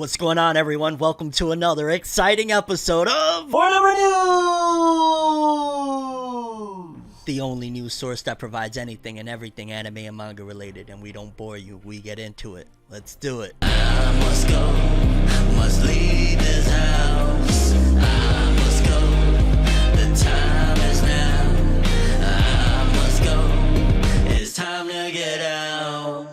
What's going on, everyone? Welcome to another exciting episode of FORNEVERNEWS! The only news source that provides anything and everything anime and manga related, and we don't bore you, we get into it. Let's do it. I must go, must leave this house. I must go, the time is now. I must go, it's time to get out.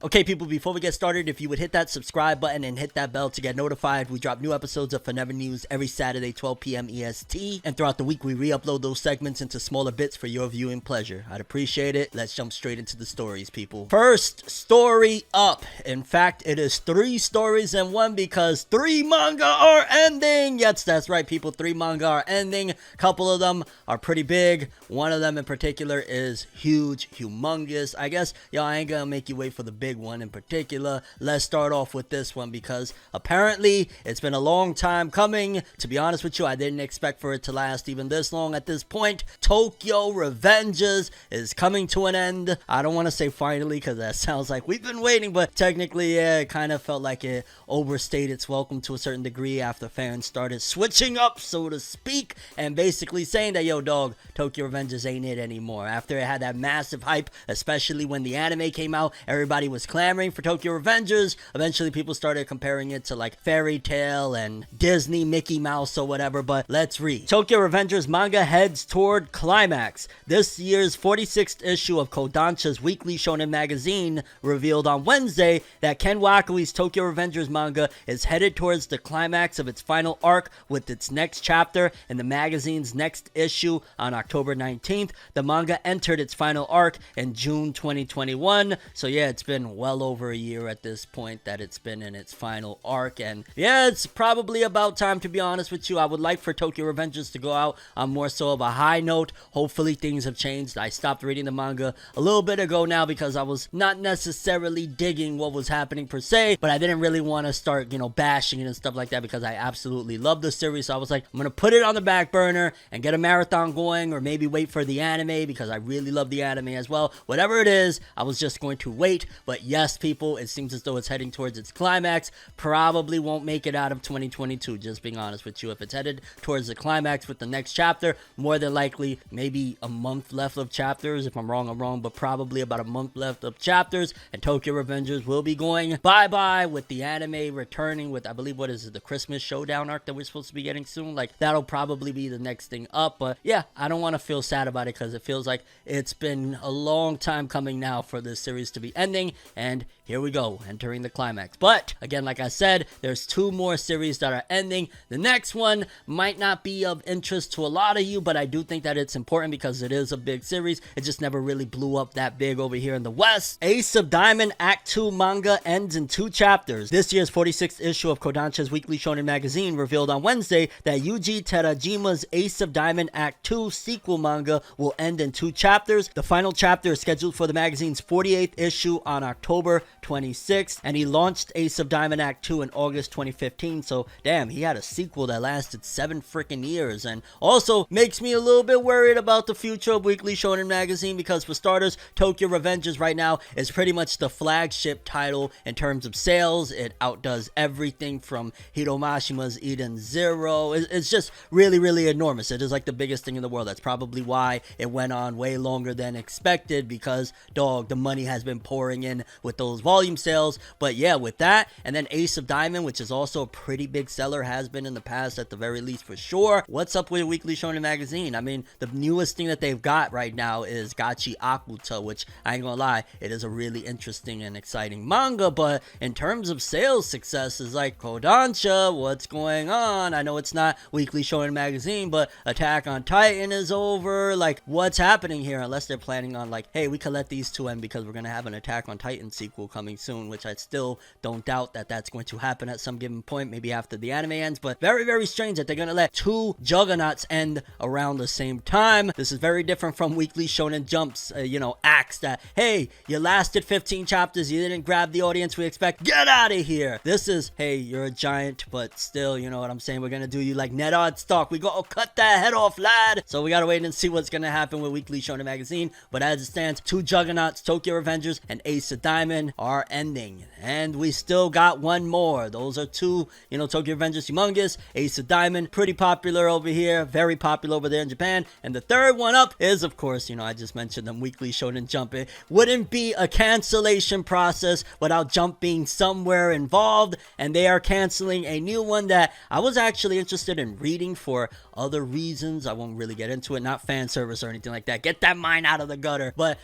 Okay, people, before we get started, if you would hit that subscribe button and hit that bell to get notified, we drop new episodes of FORNEVERNEWS every Saturday, 12 p.m. EST, and throughout the week, we re-upload those segments into smaller bits for your viewing pleasure. I'd appreciate it. Let's jump straight into the stories, people. First story up. In fact, it is 3 stories in one because 3 manga are ending. Yes, that's right, people. 3 manga are ending. A couple of them are pretty big. One of them in particular is huge, humongous. I guess, y'all, I ain't gonna make you wait for the big one in particular. Let's start off with this one because apparently it's been a long time coming. To be honest with you, I didn't expect for it to last even this long at this point. Tokyo Revengers is coming to an end. I don't want to say finally because that sounds like we've been waiting, but technically, yeah, it kind of felt like it overstayed its welcome to a certain degree after fans started switching up, so to speak, and basically saying that, yo, dog, Tokyo Revengers ain't it anymore. After it had that massive hype, especially when the anime came out, everybody was clamoring for Tokyo Revengers. Eventually people started comparing it to like Fairy Tail and Disney Mickey Mouse or whatever, but let's read. Tokyo Revengers manga heads toward climax. This year's 46th issue of Kodansha's weekly shonen magazine revealed on Wednesday that Ken Wakawi's Tokyo Revengers manga is headed towards the climax of its final arc with its next chapter in the magazine's next issue on October 19th. The manga entered its final arc in June 2021, so yeah, it's been well over a year at this point that it's been in its final arc, and yeah, it's probably about time, to be honest with you. I would like for Tokyo Revengers to go out on more so of a high note. Hopefully things have changed. I stopped reading the manga a little bit ago now because I was not necessarily digging what was happening per se, but I didn't really want to start, bashing it and stuff like that because I absolutely love the series. So I was like, I'm gonna put it on the back burner and get a marathon going, or maybe wait for the anime because I really love the anime as well. Whatever it is, I was just going to wait. But yes, people, it seems as though it's heading towards its climax. Probably won't make it out of 2022, just being honest with you. If it's headed towards the climax with the next chapter, more than likely maybe a month left of chapters. If I'm wrong, I'm wrong, but probably about a month left of chapters, and Tokyo Revengers will be going bye-bye with the anime returning with, I believe, what is it, the Christmas Showdown arc that we're supposed to be getting soon. Like, that'll probably be the next thing up. But yeah, I don't want to feel sad about it because it feels like it's been a long time coming now for this series to be ending, and here we go, entering the climax. But again, like I said, there's 2 more series that are ending. The next one might not be of interest to a lot of you, but I do think that it's important because it is a big series. It just never really blew up that big over here in the West. Ace of Diamond Act 2 manga ends in 2 chapters. This year's 46th issue of Kodansha's weekly shonen magazine revealed on Wednesday that Yuji Terajima's Ace of Diamond Act 2 sequel manga will end in 2 chapters. The final chapter is scheduled for the magazine's 48th issue on October 26th, and he launched Ace of Diamond Act 2 in August 2015, so damn, he had a sequel that lasted 7 freaking years, and also makes me a little bit worried about the future of Weekly Shonen Magazine because, for starters, Tokyo Revengers right now is pretty much the flagship title in terms of sales. It outdoes everything from Hiromashima's Eden Zero. It's just really, really enormous. It is like the biggest thing in the world. That's probably why it went on way longer than expected because, dog, the money has been pouring in with those volume sales. But yeah, with that, and then Ace of Diamond, which is also a pretty big seller, has been in the past at the very least for sure. What's up with Weekly Shonen Magazine? I mean, the newest thing that they've got right now is Gachi Akuta, which I ain't gonna lie, it is a really interesting and exciting manga, but in terms of sales success, is like, Kodansha, what's going on? I know it's not Weekly Shonen Magazine, but Attack on Titan is over. Like, what's happening here? Unless they're planning on like, hey, we can let these 2 end because we're gonna have an Attack on Titan sequel coming soon, which I still don't doubt that that's going to happen at some given point, maybe after the anime ends. But very, very strange that they're gonna let 2 juggernauts end around the same time. This is very different from Weekly Shonen Jump's acts that, hey, you lasted 15 chapters, you didn't grab the audience we expect, get out of here. This is, hey, you're a giant, but still, you know what I'm saying, we're gonna do you like Ned Stark. We gotta cut that head off, lad. So we gotta wait and see what's gonna happen with Weekly Shonen Magazine. But as it stands, 2 juggernauts, Tokyo Revengers and Ace of Diamond, are are ending. And we still got one more. Those are two, Tokyo Revengers Humongous, Ace of Diamond, pretty popular over here, very popular over there in Japan. And the third one up is, of course, I just mentioned them, Weekly Shonen Jump. It wouldn't be a cancellation process without Jump being somewhere involved, and they are canceling a new one that I was actually interested in reading for other reasons. I won't really get into it, not fan service or anything like that. Get that mind out of the gutter. But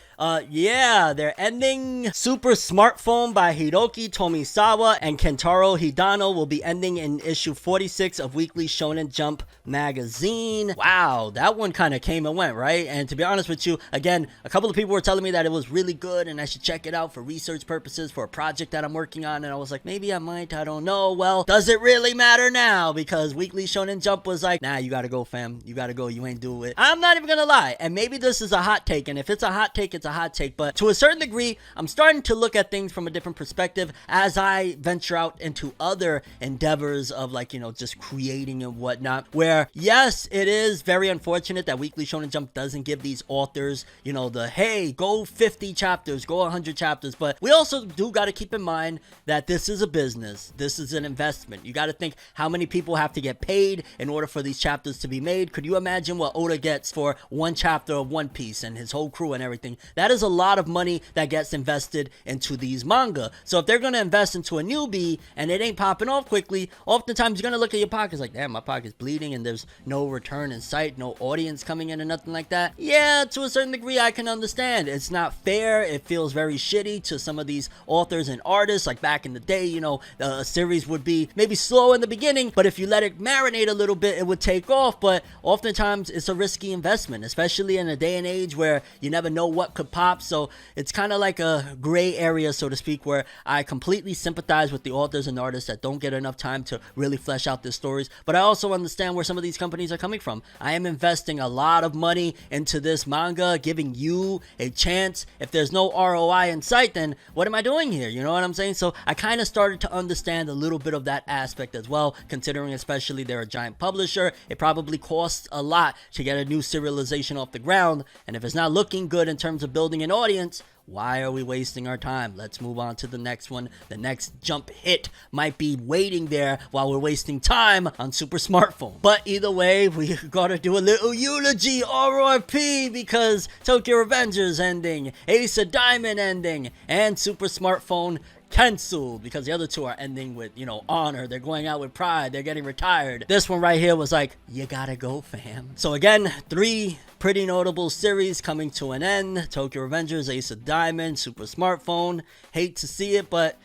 yeah, they're ending. Super Smartphone by Hiroki Tomisawa and Kentaro Hidano will be ending in issue 46 of Weekly Shonen Jump magazine. Wow, that one kind of came and went, right? And to be honest with you, again, a couple of people were telling me that it was really good and I should check it out for research purposes for a project that I'm working on, and I was like, maybe I might, I don't know. Well, does it really matter now? Because Weekly Shonen Jump was like, nah, you gotta go, fam. You gotta go. You ain't do it. I'm not even gonna lie, and maybe this is a hot take, and if it's a hot take, it's a hot take, but to a certain degree, I'm starting to look at things from a different perspective as I venture out into other endeavors of just creating and whatnot, where yes, it is very unfortunate that Weekly Shonen Jump doesn't give these authors, the, hey, go 50 chapters, go 100 chapters, but we also do got to keep in mind that this is a business. This is an investment. You got to think how many people have to get paid in order for these chapters to be made. Could you imagine what Oda gets for one chapter of One Piece and his whole crew and everything? That is a lot of money that gets invested into these manga. So if they're going to invest into a newbie and it ain't popping off quickly, oftentimes you're going to look at your pockets like, damn, my pocket's bleeding and there's no return in sight, no audience coming in and nothing like that. Yeah, to a certain degree, I can understand. It's not fair. It feels very shitty to some of these authors and artists. Like back in the day, a series would be maybe slow in the beginning, but if you let it marinate a little bit, it would take off. But oftentimes it's a risky investment, especially in a day and age where you never know what could pop. So it's kind of like a gray area, so to speak, where I completely sympathize with the authors and artists that don't get enough time to really flesh out their stories. But I also understand where some of these companies are coming from. I am investing a lot of money into this manga, giving you a chance. If there's no ROI in sight, then what am I doing here? You know what I'm saying? So I kind of started to understand a little bit of that aspect as well, considering especially they're a giant publisher. It probably costs a lot to get a new serialization off the ground, and if it's not looking good in terms of building an audience, why are we wasting our time? Let's move on to the next one. The next Jump hit might be waiting there while we're wasting time on Super Smartphone. But either way, we gotta do a little eulogy, RRP, because Tokyo Revengers ending, Ace of Diamond ending, and Super Smartphone canceled, because the other two are ending with, honor. They're going out with pride. They're getting retired. This one right here was like, you gotta go, fam. So again, 3 pretty notable series coming to an end. Tokyo Revengers, Ace of Diamond, Super Smartphone. Hate to see it, but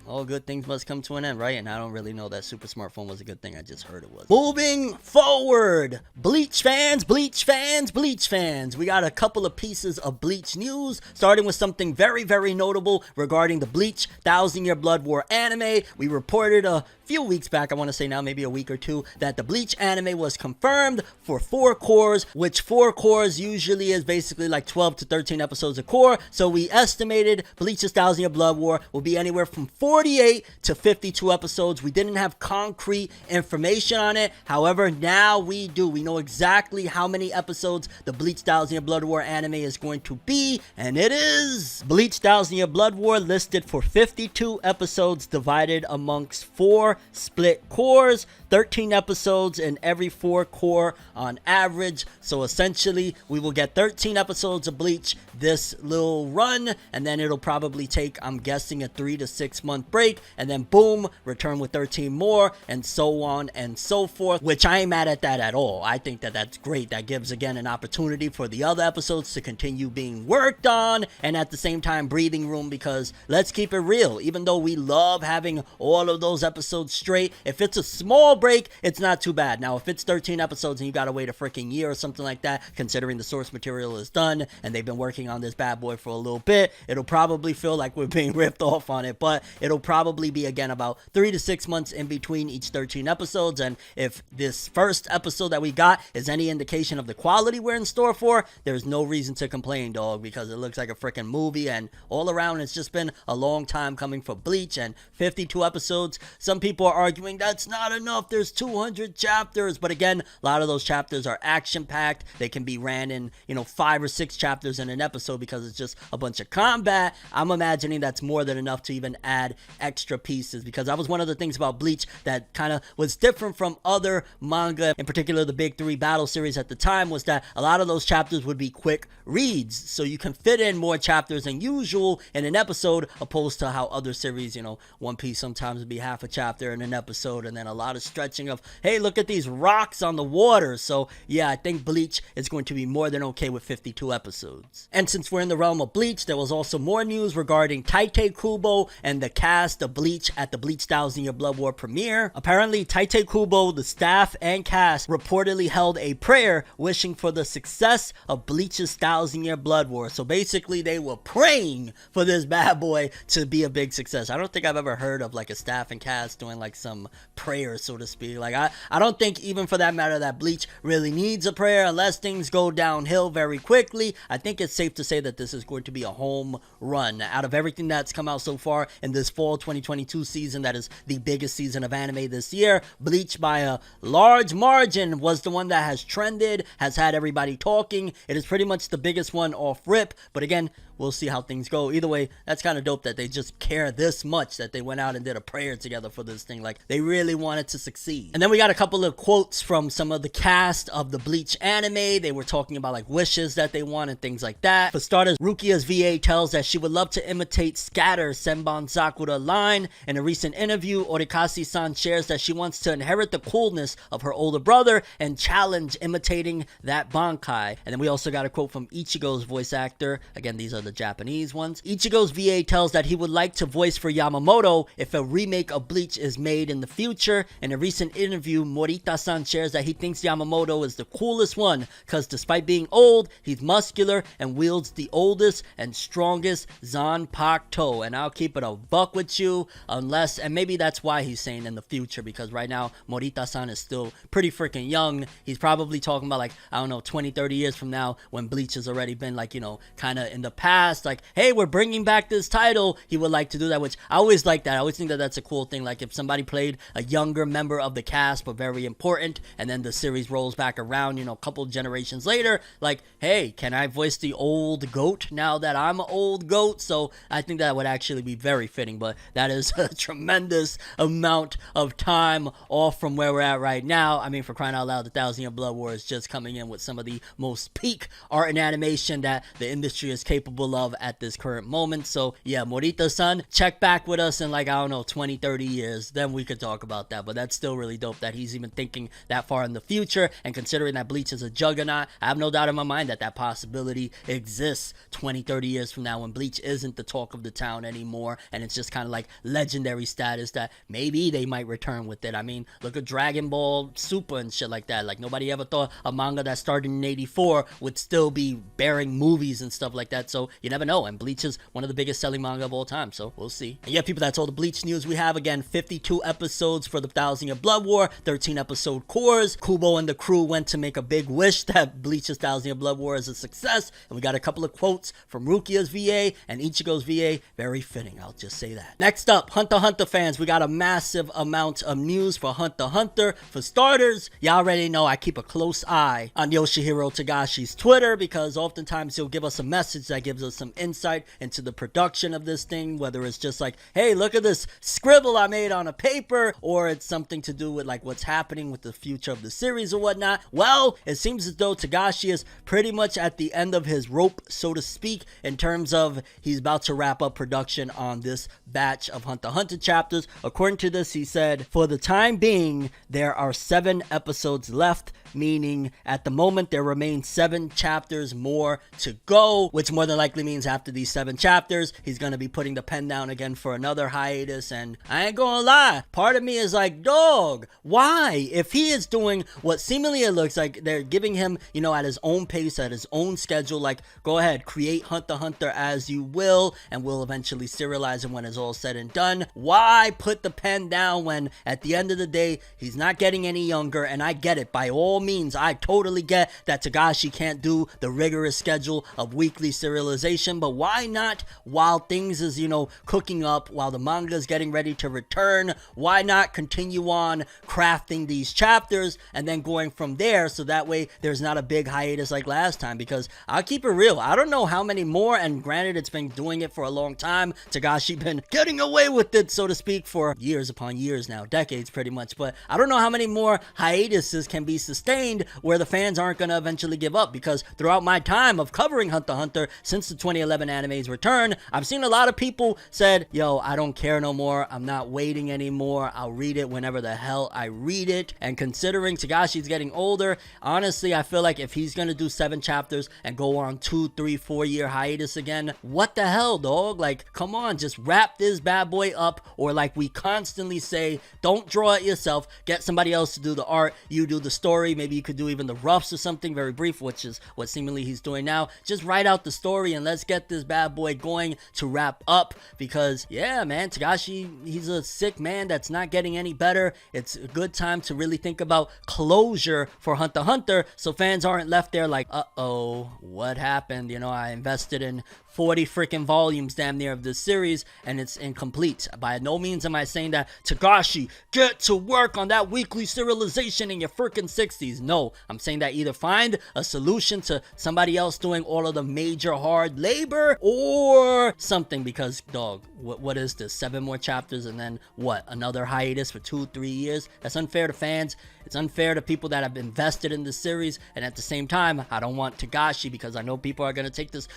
all good things must come to an end, right? And I don't really know that Super Smartphone was a good thing. I just heard it was. Moving forward, Bleach fans, Bleach fans, Bleach fans. We got a couple of pieces of Bleach news, starting with something very, very notable regarding the Bleach 1000-Year Blood War anime. We reported a few weeks back, I want to say now maybe a week or two, that the Bleach anime was confirmed for 4 cores, which 4 cores usually is basically like 12 to 13 episodes a core. So we estimated Bleach's 1000-Year Blood War will be anywhere from 48 to 52 episodes. We didn't have concrete information on it. However, now we do. We know exactly how many episodes the Bleach 1000-Year Blood War anime is going to be, and it is Bleach 1000-Year Blood War listed for 52 episodes divided amongst 4 split cores, 13 episodes in every 4 core on average. So essentially, we will get 13 episodes of Bleach this little run, and then it'll probably take, I'm guessing, a 3 to 6 month break, and then boom, return with 13 more, and so on and so forth, which I ain't mad at that at all. I think that that's great. That gives, again, an opportunity for the other episodes to continue being worked on, and at the same time, breathing room, because let's keep it real. Even though we love having all of those episodes straight, if it's a small break, it's not too bad. Now, if it's 13 episodes and you gotta wait a freaking year or something like that, considering the source material is done and they've been working on this bad boy for a little bit, it'll probably feel like we're being ripped off on it. But but it'll probably be again about 3 to 6 months in between each 13 episodes. And if this first episode that we got is any indication of the quality we're in store for, there's no reason to complain, dog, because it looks like a freaking movie. And all around, it's just been a long time coming for Bleach, and 52 episodes. Some people are arguing that's not enough, there's 200 chapters, but again, a lot of those chapters are action packed. They can be ran in 5 or 6 chapters in an episode because it's just a bunch of combat. I'm imagining that's more than enough to even add extra pieces, because that was one of the things about Bleach that kind of was different from other manga, in particular the big 3 battle series at the time, was that a lot of those chapters would be quick reads, so you can fit in more chapters than usual in an episode, opposed to how other series, One Piece sometimes would be half a chapter in an episode, and then a lot of stretching of, hey, look at these rocks on the water. So yeah, I think Bleach is going to be more than okay with 52 episodes. And since we're in the realm of Bleach, there was also more news regarding Tite, Kubo, and the cast of Bleach at the Bleach 1000 Year Blood War premiere. Apparently, Tite, Kubo, the staff and cast reportedly held a prayer wishing for the success of Bleach's 1000 Year Blood War. So basically, they were praying for this bad boy to be a big success. I don't think I've ever heard of like a staff and cast doing like some prayer, so to speak. Like I don't think, even for that matter, that Bleach really needs a prayer unless things go downhill very quickly. I think it's safe to say that this is going to be a home run. Out of everything that's come out so far in this fall 2022 season, that is the biggest season of anime this year, Bleach by a large margin was the one that has trended, has had everybody talking. It is pretty much the biggest one off rip, but again, we'll see how things go. Either way, that's kind of dope that they just care this much that they went out and did a prayer together for this thing. Like, they really wanted to succeed. And then we got a couple of quotes from some of the cast of the Bleach anime. They were talking about like wishes that they want and things like that. For starters, Rukia's VA tells that she would love to imitate Scatter Senbon Sakura line. In a recent interview, Orikasi-san shares that she wants to inherit the coolness of her older brother and challenge imitating that Bankai. And then we also got a quote from Ichigo's voice actor. Again, these are the Japanese ones. Ichigo's VA tells that he would like to voice for Yamamoto if a remake of Bleach is made in the future. In a recent interview, Morita-san shares that he thinks Yamamoto is the coolest one because despite being old, he's muscular and wields the oldest and strongest Zanpakuto. And I'll keep it a buck with you, unless, and maybe that's why he's saying in the future, because right now Morita-san is still pretty freaking young. He's probably talking about like, I don't know, 20-30 years from now when Bleach has already been like, kind of in the past, like, hey, we're bringing back this title. He would like to do that, which I always like that. I always think that that's a cool thing. Like, if somebody played a younger member of the cast but very important, and then the series rolls back around, a couple generations later, like, hey, can I voice the old goat now that I'm an old goat? So I think that would actually be very fitting, but that is a tremendous amount of time off from where we're at right now. I mean, for crying out loud, the 1000 Year Blood War is just coming in with some of the most peak art and animation that the industry is capable of at this current moment. So yeah, Morita-san, check back with us in like, I don't know, 20-30 years, then we could talk about that. But that's still really dope that he's even thinking that far in the future, and considering that Bleach is a juggernaut, I have no doubt in my mind that that possibility exists 20-30 years from now when Bleach isn't the talk of the town anymore, and it's just kind of like legendary status, that maybe they might return with it. I mean, look at Dragon Ball Super and shit like that. Like, nobody ever thought a manga that started in 84 would still be bearing movies and stuff like that. So you never know, and Bleach is one of the biggest selling manga of all time, so we'll see. And yeah, people, that's all the Bleach news we have. Again, 52 episodes for the 1000 Year Blood War, 13 episode cores. Kubo and the crew went to make a big wish that Bleach's 1000 Year Blood War is a success, and we got a couple of quotes from Rukia's VA and Ichigo's VA. Very fitting, I'll just say that. Next up, Hunter x Hunter fans, we got a massive amount of news for Hunter x Hunter. For starters, y'all already know I keep a close eye on Yoshihiro Togashi's Twitter, because oftentimes he'll give us a message that gives us some insight into the production of this thing, whether it's just like, hey, look at this scribble I made on a paper, or it's something to do with like what's happening with the future of the series or whatnot. Well, it seems as though Togashi is pretty much at the end of his rope, so to speak, in terms of he's about to wrap up production on this batch of Hunter x Hunter chapters. According to this, he said, for the time being, there are 7 episodes left, meaning at the moment there remain 7 chapters more to go, which more than likely likely means after these 7 chapters, he's gonna be putting the pen down again for another hiatus. And I ain't gonna lie, part of me is like, dog, why? If he is doing what seemingly it looks like they're giving him, you know, at his own pace, at his own schedule, like, go ahead, create Hunter x Hunter as you will, and we'll eventually serialize him when it's all said and done. Why put the pen down when at the end of the day he's not getting any younger? And I get it, by all means, I totally get that Togashi can't do the rigorous schedule of weekly serialization, but why not, while things is, you know, cooking up, while the manga is getting ready to return, why not continue on crafting these chapters and then going from there, so that way there's not a big hiatus like last time? Because I'll keep it real, I don't know how many more, and granted it's been doing it for a long time, Togashi been getting away with it, so to speak, for years upon years now, decades pretty much, but I don't know how many more hiatuses can be sustained where the fans aren't gonna eventually give up. Because throughout my time of covering Hunter x Hunter since the 2011 anime's return, I've seen a lot of people said, yo, I don't care no more, I'm not waiting anymore, I'll read it whenever the hell I read it. And considering Togashi's getting older, honestly, I feel like if he's gonna do 7 chapters and go on 2, 3, 4 year hiatus again, what the hell, dog? Like, come on, just wrap this bad boy up. Or like we constantly say, don't draw it yourself, get somebody else to do the art, you do the story, maybe you could do even the roughs or something very brief, which is what seemingly he's doing now. Just write out the story and let's get this bad boy going to wrap up. Because yeah, man, Togashi, he's a sick man that's not getting any better. It's a good time to really think about closure for Hunter x Hunter, so fans aren't left there like, uh-oh, what happened? You know, I invested in 40 freaking volumes damn near of this series and it's incomplete. By no means am I saying that, Togashi, get to work on that weekly serialization in your freaking 60s. No, I'm saying that either find a solution to somebody else doing all of the major hard labor or something. Because dog, what is this, 7 more chapters and then what, another hiatus for 2-3 years? That's unfair to fans. It's unfair to people that have invested in this series, and at the same time, I don't want Togashi, because I know people are going to take this,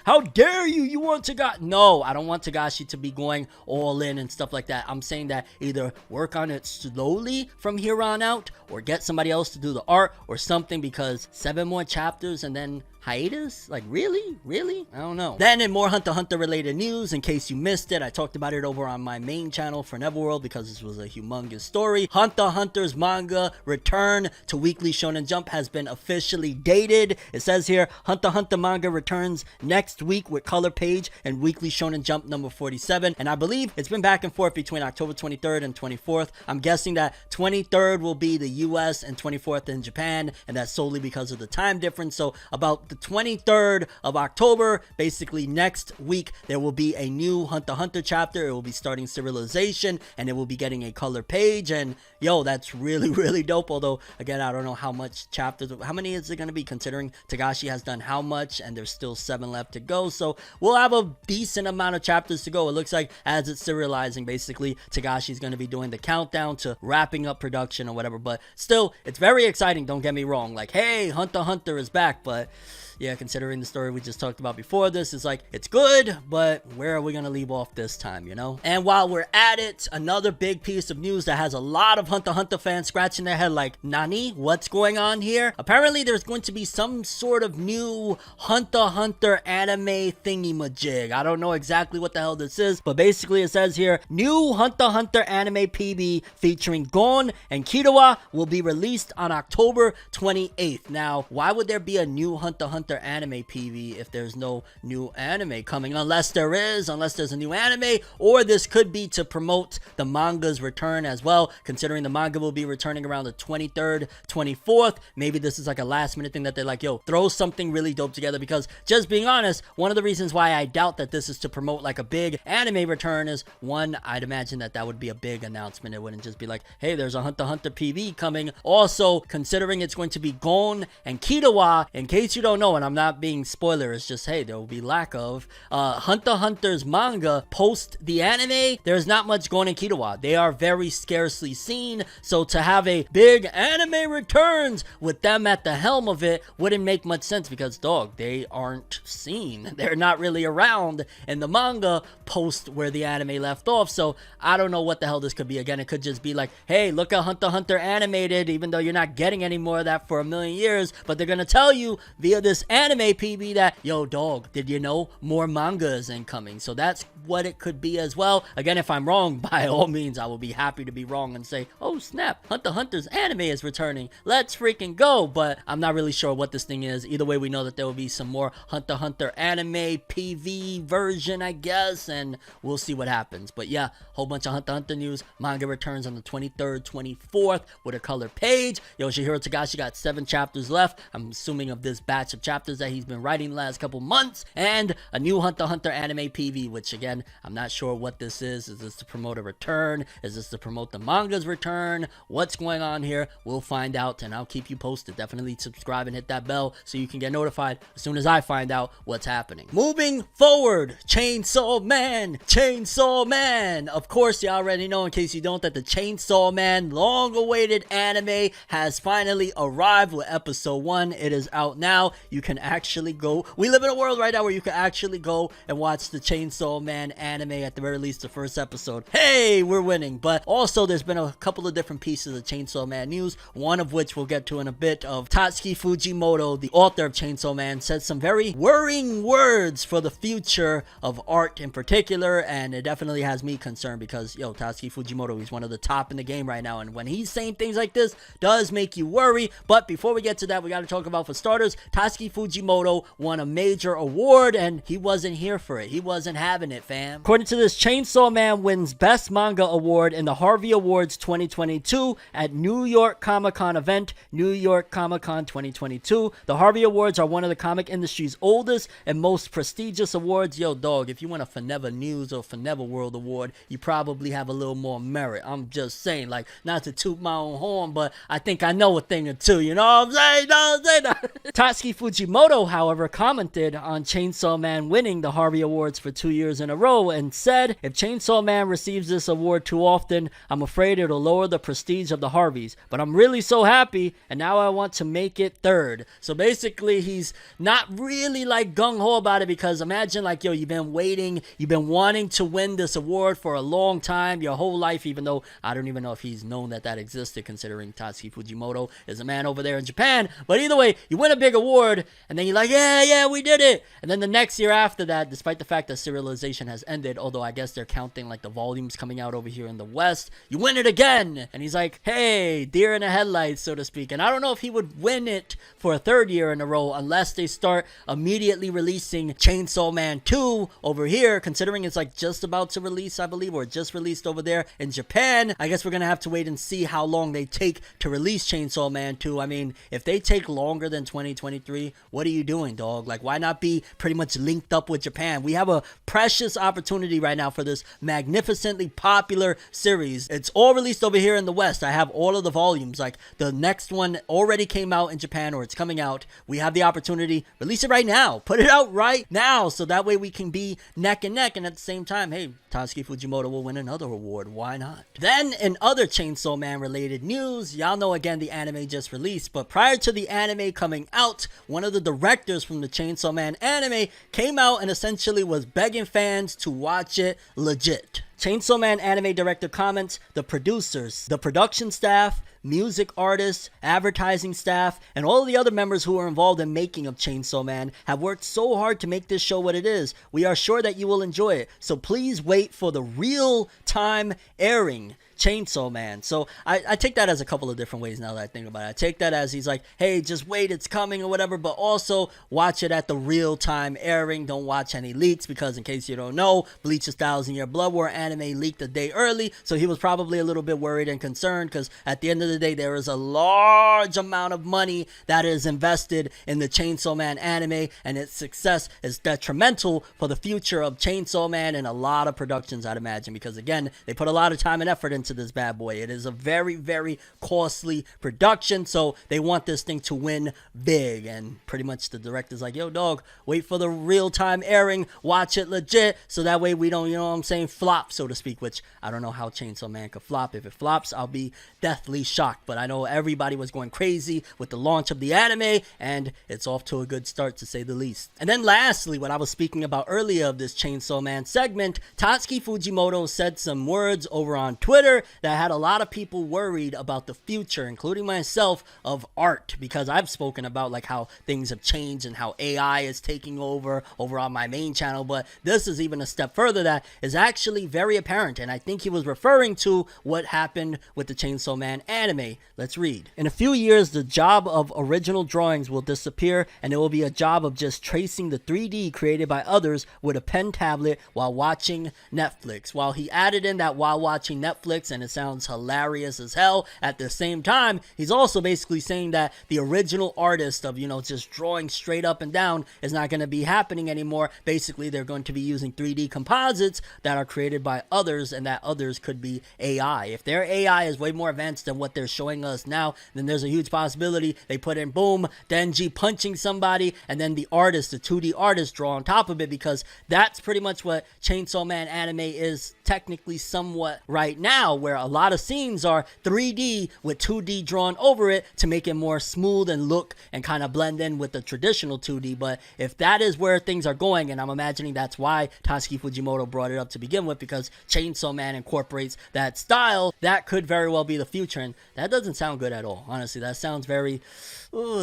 how dare you want Togashi? No, I don't want Togashi to be going all in and stuff like that. I'm saying that either work on it slowly from here on out, or get somebody else to do the art or something, because 7 more chapters and then hiatus? Like, really? I don't know. Then in more Hunter x Hunter related news, in case you missed it, I talked about it over on my main channel for Neverworld because this was a humongous story. Hunter x Hunter's manga return to Weekly Shonen Jump has been officially dated. It says here, Hunter x Hunter manga returns next week with color page and Weekly Shonen Jump number 47. And I believe it's been back and forth between October 23rd and 24th. I'm guessing that 23rd will be the US and 24th in Japan, and that's solely because of the time difference. So about the 23rd of October, basically next week, there will be a new Hunter x Hunter chapter. It will be starting serialization and it will be getting a color page, and yo, that's really dope. Although again, I don't know how much chapters, how many is it going to be, considering Togashi has done how much and there's still 7 left to go. So we'll have a decent amount of chapters to go. It looks like as it's serializing, basically Togashi's going to be doing the countdown to wrapping up production or whatever. But still, it's very exciting, don't get me wrong. Like, hey, Hunter x Hunter is back, but yeah, considering the story we just talked about before this, is like, it's good, but where are we gonna leave off this time, you know? And while we're at it, another big piece of news that has a lot of Hunter x Hunter fans scratching their head like, Nani? What's going on here? Apparently there's going to be some sort of new Hunter x Hunter anime thingy-majig. I don't know exactly what the hell this is, but basically it says here, new Hunter x Hunter anime PB featuring Gon and Killua will be released on October 28th. Now, why would there be a new Hunter x Hunter anime PV if there's no new anime coming? Unless there's a new anime, or this could be to promote the manga's return as well, considering the manga will be returning around the 23rd, 24th. Maybe this is like a last minute thing that they're like, yo, throw something really dope together. Because just being honest, one of the reasons why I doubt that this is to promote like a big anime return is, one, I'd imagine that would be a big announcement. It wouldn't just be like, hey, there's a Hunter x Hunter PV coming. Also, considering it's going to be Gon and Killua, in case you don't know, and I'm not being spoiler, it's just, hey, there will be lack of Hunter x Hunter's manga post the anime. There's not much Gon and Killua. They are very scarcely seen, so to have a big anime returns with them at the helm of it wouldn't make much sense, because dog, they aren't seen. They're not really around in the manga post where the anime left off. So I don't know what the hell this could be. Again, it could just be like, hey, look at Hunter x Hunter animated, even though you're not getting any more of that for a million years, but they're gonna tell you via this anime, PB, that, yo, dog, did you know more manga is incoming? So that's what it could be as well. Again, if I'm wrong, by all means, I will be happy to be wrong and say, oh, snap, Hunter x Hunter's anime is returning. Let's freaking go. But I'm not really sure what this thing is. Either way, we know that there will be some more Hunter x Hunter anime PV version, I guess, and we'll see what happens. But yeah, whole bunch of Hunter x Hunter news. Manga returns on the 23rd, 24th with a color page. Yoshihiro Togashi got 7 chapters left, I'm assuming, of this batch of chapters that he's been writing the last couple months, and a new Hunter x Hunter anime PV, which again, I'm not sure what this is. Is this to promote a return? Is this to promote the manga's return? What's going on here? We'll find out, and I'll keep you posted. Definitely subscribe and hit that bell so you can get notified as soon as I find out what's happening. Moving forward, Chainsaw Man. Chainsaw Man. Of course, you already know, in case you don't, that the Chainsaw Man long-awaited anime has finally arrived with episode 1. It is out now. You can actually go. We live in a world right now where you can actually go and watch the Chainsaw Man anime, at the very least the first episode. Hey, we're winning. But also, there's been a couple of different pieces of Chainsaw Man news, one of which we'll get to in a bit. Of Tatsuki Fujimoto, the author of Chainsaw Man, said some very worrying words for the future of art in particular, and it definitely has me concerned because, yo, Tatsuki Fujimoto, he's one of the top in the game right now, and when he's saying things like this, does make you worry. But before we get to that, we got to talk about, for starters, Tatsuki Fujimoto won a major award, and he wasn't here for it. He wasn't having it, fam. According to this, Chainsaw Man wins Best Manga Award in the Harvey Awards 2022 at New York Comic-Con event, New York Comic-Con 2022. The Harvey Awards are one of the comic industry's oldest and most prestigious awards. Yo, dog, if you win a FORNEVERNEWS or FORNEVER World Award, you probably have a little more merit. I'm just saying, like, not to toot my own horn, but I think I know a thing or two, you know what I'm saying? Don't say that. Tatsuki Fujimoto, however, commented on Chainsaw Man winning the Harvey Awards for 2 years in a row and said, if Chainsaw Man receives this award too often, I'm afraid it'll lower the prestige of the Harveys. But I'm really so happy, and now I want to make it third. So basically, he's not really like gung-ho about it, because imagine, like, yo, you've been waiting, you've been wanting to win this award for a long time, your whole life, even though I don't even know if he's known that that existed, considering Tatsuki Fujimoto is a man over there in Japan. But either way, you win a big award, and then you're like, yeah, we did it. And then the next year after that, despite the fact that serialization has ended, although I guess they're counting like the volumes coming out over here in the West, you win it again. And he's like, hey, deer in the headlights, so to speak. And I don't know if he would win it for a third year in a row unless they start immediately releasing Chainsaw Man 2 over here, considering it's like just about to release, I believe, or just released over there in Japan. I guess we're gonna have to wait and see how long they take to release Chainsaw Man 2. I mean, if they take longer than 2023, what are you doing, dog? Like, why not be pretty much linked up with Japan? We have a precious opportunity right now for this magnificently popular series. It's all released over here in the West. I have all of the volumes. Like, the next one already came out in Japan, or it's coming out. We have the opportunity, release it right now, put it out right now, so that way we can be neck and neck, and at the same time, hey, Tatsuki Fujimoto will win another award. Why not? Then, in other Chainsaw Man related news, y'all know, again, the anime just released, but prior to the anime coming out, one of the directors from the Chainsaw Man anime came out and essentially was begging fans to watch it legit. Chainsaw Man anime director comments, the producers, the production staff, music artists, advertising staff, and all the other members who are involved in making of Chainsaw Man have worked so hard to make this show what it is. We are sure that you will enjoy it, so please wait for the real-time airing. Chainsaw Man. So I take that as a couple of different ways now that I think about it. I take that as he's like, hey, just wait, it's coming or whatever, but also watch it at the real-time airing. Don't watch any leaks, because in case you don't know, Bleach's 1,000-Year Blood War anime leaked a day early, so he was probably a little bit worried and concerned, because at the end of the day, there is a large amount of money that is invested in the Chainsaw Man anime, and its success is detrimental for the future of Chainsaw Man and a lot of productions, I'd imagine, because again, they put a lot of time and effort into this bad boy. It is a very, very costly production, so they want this thing to win big, and pretty much the director's like, yo, dog, wait for the real-time airing, watch it legit, so that way we don't, you know what I'm saying, flop, so to speak, which I don't know how Chainsaw Man could flop. If it flops, I'll be deathly shocked, but I know everybody was going crazy with the launch of the anime, and it's off to a good start, to say the least. And then lastly, what I was speaking about earlier of this Chainsaw Man segment, Tatsuki Fujimoto said some words over on Twitter year that had a lot of people worried about the future, including myself, of art, because I've spoken about like how things have changed and how AI is taking over on my main channel, but this is even a step further that is actually very apparent, and I think he was referring to what happened with the Chainsaw Man anime. Let's read. In a few years, the job of original drawings will disappear, and it will be a job of just tracing the 3D created by others with a pen tablet while watching Netflix. While he added in that while watching Netflix, and it sounds hilarious as hell, at the same time, he's also basically saying that the original artist of, you know, just drawing straight up and down is not going to be happening anymore. Basically, they're going to be using 3D composites that are created by others, and that others could be AI. If their AI is way more advanced than what they're showing us now, then there's a huge possibility they put in, boom, Denji punching somebody, and then the artist, the 2D artist, draw on top of it, because that's pretty much what Chainsaw Man anime is technically somewhat right now, where a lot of scenes are 3D with 2D drawn over it to make it more smooth and look and kind of blend in with the traditional 2D. But if that is where things are going, and I'm imagining that's why Tatsuki Fujimoto brought it up to begin with, because Chainsaw Man incorporates that style, that could very well be the future, and that doesn't sound good at all. Honestly, that sounds very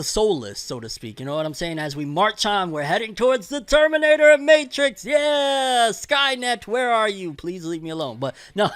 soulless, so to speak. You know what I'm saying? As we march on, we're heading towards the Terminator of Matrix. Yeah, Skynet, where are you? Please leave me alone. But no,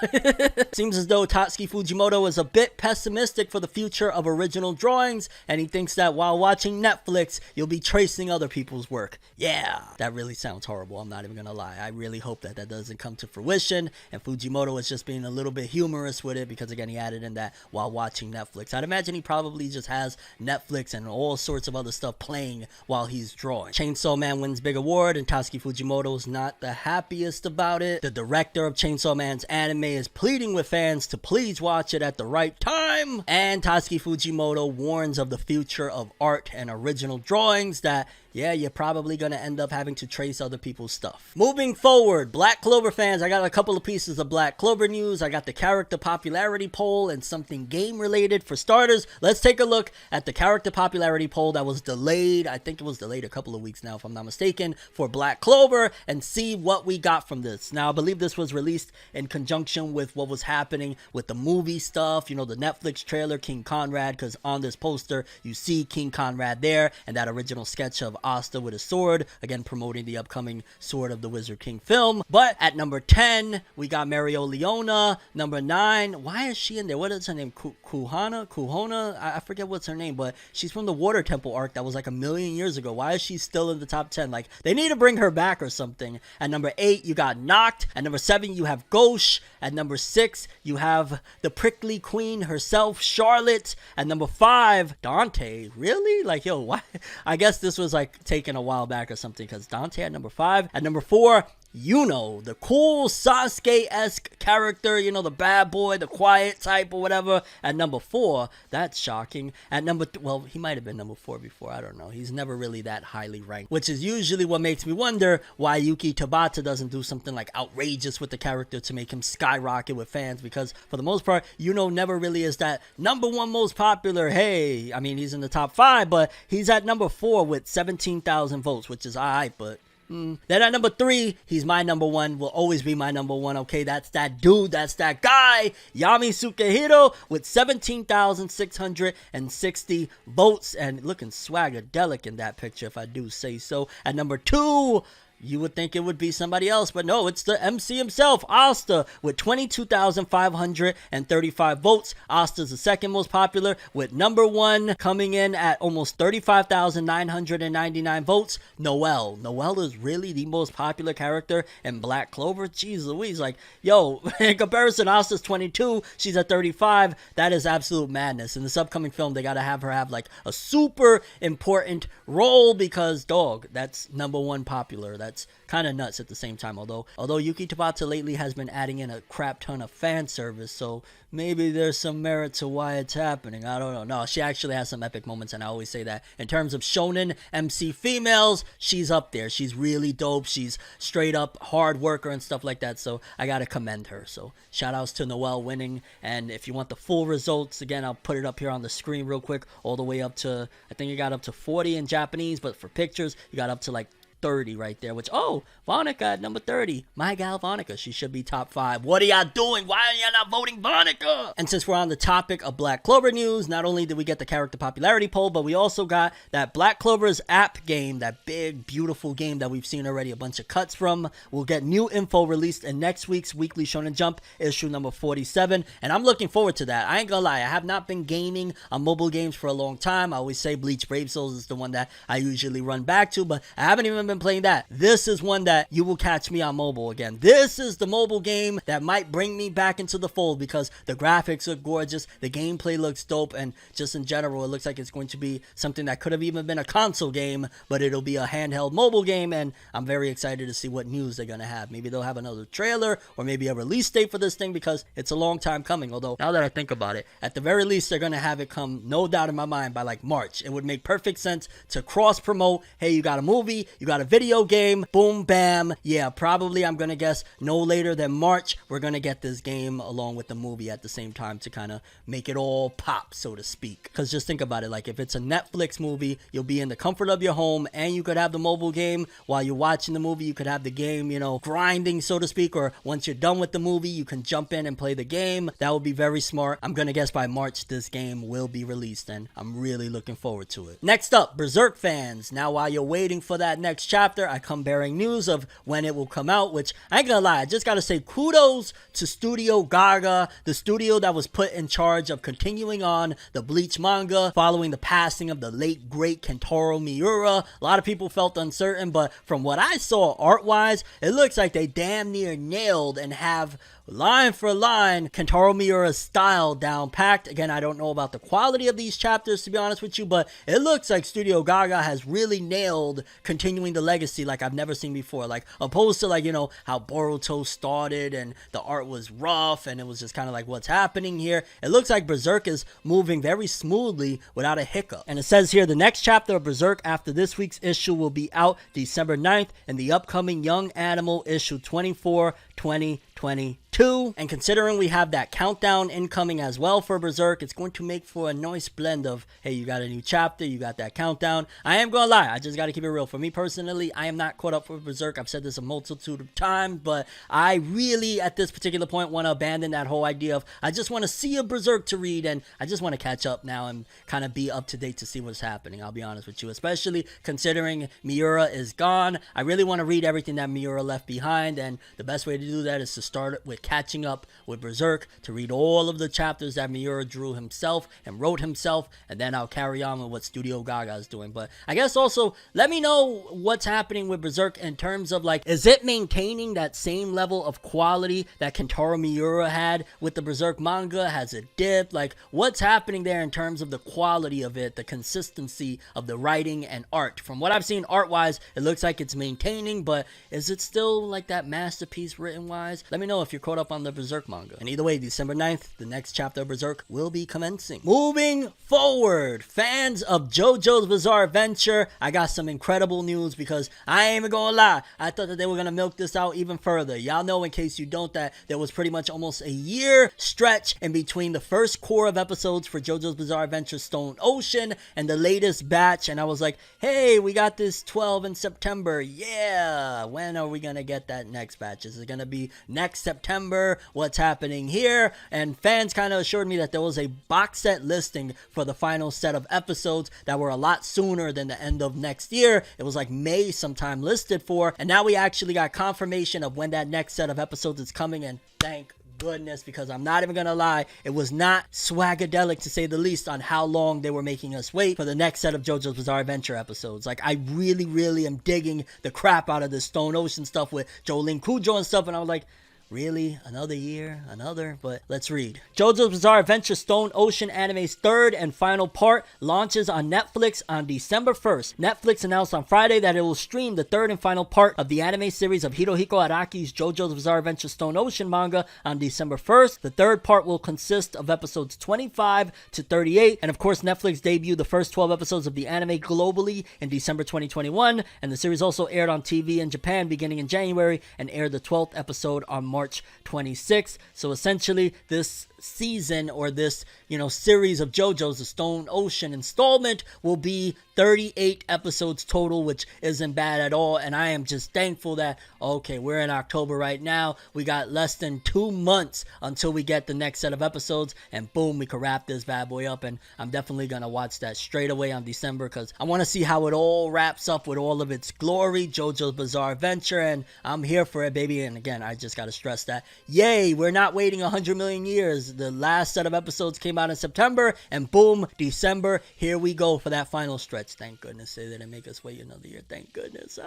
seems as though Tatsuki Fujimoto is a bit pessimistic for the future of original drawings, and he thinks that while watching Netflix, you'll be tracing other people's work. Yeah, that really sounds horrible. I'm not even gonna lie. I really hope that that doesn't come to fruition, and Fujimoto is just being a little bit humorous with it, because again, he added in that while watching Netflix. I'd imagine he probably just has Netflix and all sorts of other stuff playing while he's drawing. Chainsaw Man wins big award, and Tatsuki Fujimoto's not the happiest about it. The director of Chainsaw Man's anime is pleading with fans to please watch it at the right time, and Tatsuki Fujimoto warns of the future of art and original drawings, that yeah, you're probably going to end up having to trace other people's stuff. Moving forward, Black Clover fans, I got a couple of pieces of Black Clover news. I got the character popularity poll and something game related. For starters, let's take a look at the character popularity poll that was delayed. I think it was delayed a couple of weeks now, if I'm not mistaken, for Black Clover, and see what we got from this. Now, I believe this was released in conjunction with what was happening with the movie stuff, you know, the Netflix trailer, King Conrad, because on this poster, you see King Conrad there, and that original sketch of Asta with a sword, again promoting the upcoming Sword of the Wizard King film. But at number 10, we got Mario Leona. Number 9, why is she in there? What is her name? Kuhona? I forget what's her name, but she's from the Water Temple arc that was like 1,000,000 years ago. Why is she still in the top 10? Like, they need to bring her back or something. At number 8, you got Noct. At number 7, you have Gauche. At number 6, you have the prickly queen herself, Charlotte. At number 5, Dante. Really? Like, yo, why? I guess this was like taken a while back or something, because Dante at number 5. At number 4, Yuno, the cool Sasuke-esque character, you know, the bad boy, the quiet type or whatever. At number 4, that's shocking. At number, well, he might have been number 4 before, I don't know. He's never really that highly ranked, which is usually what makes me wonder why Yuki Tabata doesn't do something like outrageous with the character to make him skyrocket with fans, because for the most part, Yuno never really is that number 1 most popular. Hey, I mean, he's in the top 5, but he's at number 4 with 17,000 votes, which is alright, but then at number 3, he's my number 1, will always be my number 1, okay? That's that dude, that's that guy, Yami Sukehiro, with 17,660 votes, and looking swagadelic in that picture, if I do say so. At number 2, you would think it would be somebody else, but no, it's the MC himself, Asta, with 22,535 votes. Asta's the second most popular, with number 1 coming in at almost 35,999 votes. Noelle is really the most popular character in Black Clover. Jeez Louise, like, yo, in comparison, Asta's 22, she's at 35. That is absolute madness. In this upcoming film, they gotta have her have like a super important role, because dog, that's number 1 popular. That's kind of nuts at the same time, although Yuki Tabata lately has been adding in a crap ton of fan service, so maybe there's some merit to why it's happening. I don't know. No, she actually has some epic moments, and I always say that in terms of shonen MC females, she's up there. She's really dope. She's straight up hard worker and stuff like that, so I gotta commend her. So shout outs to Noelle winning, and if you want the full results, again, I'll put it up here on the screen real quick, all the way up to, I think you got up to 40 in Japanese, but for pictures, you got up to like 30 right there, which, oh, Vonica at number 30. My gal Vonica, she should be top 5. What are y'all doing? Why are y'all not voting Vonica? And since we're on the topic of Black Clover news, not only did we get the character popularity poll, but we also got that Black Clover's app game, that big, beautiful game that we've seen already a bunch of cuts from. We'll get new info released in next week's Weekly Shonen Jump, issue number 47, and I'm looking forward to that. I ain't gonna lie, I have not been gaming on mobile games for a long time. I always say Bleach Brave Souls is the one that I usually run back to, but I haven't even been playing that. This is one that you will catch me on mobile again. This is the mobile game that might bring me back into the fold because the graphics look gorgeous, the gameplay looks dope, and just in general, it looks like it's going to be something that could have even been a console game, but it'll be a handheld mobile game, and I'm very excited to see what news they're gonna have. Maybe they'll have another trailer, or maybe a release date for this thing, because it's a long time coming. Although, now that I think about it, at the very least, they're gonna have it come, no doubt in my mind, by like March. It would make perfect sense to cross-promote. Hey, you got a movie, you got a video game, boom, bam. Yeah, probably, I'm gonna guess, no later than March, we're gonna get this game along with the movie at the same time to kind of make it all pop, so to speak. Because just think about it, like if it's a Netflix movie, you'll be in the comfort of your home, and you could have the mobile game while you're watching the movie. You could have the game, you know, grinding, so to speak, or once you're done with the movie, you can jump in and play the game. That would be very smart. I'm gonna guess by March this game will be released, and I'm really looking forward to it. Next up, Berserk fans. Now, while you're waiting for that next chapter, I come bearing news of when it will come out, which I ain't gonna lie, I just gotta say kudos to Studio Gaga, the studio that was put in charge of continuing on the Bleach manga following the passing of the late great Kentaro Miura. A lot of people felt uncertain, but from what I saw art-wise, it looks like they damn near nailed and have line for line Kentaro Miura's style down packed. Again, I don't know about the quality of these chapters, to be honest with you, but it looks like Studio Gaga has really nailed continuing the legacy like I've never seen before. Like, opposed to, like, you know, how Boruto started and the art was rough and it was just kind of like, what's happening here? It looks like Berserk is moving very smoothly without a hiccup. And it says here, the next chapter of Berserk after this week's issue will be out December 9th in the upcoming Young Animal issue 24, 2022. And considering we have that countdown incoming as well for Berserk, it's going to make for a nice blend of, hey, you got a new chapter, you got that countdown. I am gonna lie, I just gotta keep it real. For me personally, I am not caught up with Berserk. I've said this a multitude of times, but I really at this particular point want to abandon that whole idea of I just want to see a Berserk to read, and I just want to catch up now and kind of be up to date to see what's happening. I'll be honest with you, especially considering Miura is gone. I really want to read everything that Miura left behind, and the best way to do that is to start with catching up with Berserk, to read all of the chapters that Miura drew himself and wrote himself, and then I'll carry on with what Studio Gaga is doing. But I guess also let me know what's happening with Berserk in terms of, like, is it maintaining that same level of quality that Kentaro Miura had with the Berserk manga? Has it dipped? Like, what's happening there in terms of the quality of it, the consistency of the writing and art? From what I've seen art wise, it looks like it's maintaining, but is it still like that masterpiece written wise? Let me know if you're caught up on the Berserk manga. And either way, December 9th, the next chapter of Berserk will be commencing. Moving forward, fans of JoJo's Bizarre Adventure, I got some incredible news, because I ain't even gonna lie, I thought that they were gonna milk this out even further. Y'all know, in case you don't, that there was pretty much almost a year stretch in between the first core of episodes for JoJo's Bizarre Adventure Stone Ocean and the latest batch, and I was like, hey, we got this 12 in September. Yeah, when are we gonna get that next batch? Is it gonna be next September? What's happening here? And fans kind of assured me that there was a box set listing for the final set of episodes that were a lot sooner than the end of next year. It was like May sometime listed for, and now we actually got confirmation of when that next set of episodes is coming, and thank goodness, because I'm not even gonna lie, it was not swagadelic to say the least on how long they were making us wait for the next set of JoJo's Bizarre Adventure episodes. Like, I really am digging the crap out of this Stone Ocean stuff with Jolene Cujo and stuff, and I was like, really? Another year? Another? But let's read. JoJo's Bizarre Adventure Stone Ocean anime's third and final part launches on Netflix on December 1st. Netflix announced on Friday that it will stream the third and final part of the anime series of Hirohiko Araki's JoJo's Bizarre Adventure Stone Ocean manga on December 1st. The third part will consist of episodes 25 to 38, and of course Netflix debuted the first 12 episodes of the anime globally in December 2021, and the series also aired on TV in Japan beginning in January and aired the 12th episode on March 26th. So essentially, this season, or this, series of JoJo's, the Stone Ocean installment, will be 38 episodes total, which isn't bad at all. And I am just thankful that, okay, we're in October right now. We got less than 2 months until we get the next set of episodes, and boom, we can wrap this bad boy up. And I'm definitely gonna watch that straight away on December, because I want to see how it all wraps up with all of its glory, JoJo's Bizarre Adventure, and I'm here for it, baby. And again, I just gotta stress that, yay, we're not waiting 100 million years. The last set of episodes came out in September, and boom, December, here we go for that final stretch. Thank goodness they didn't make us wait another year. Thank goodness.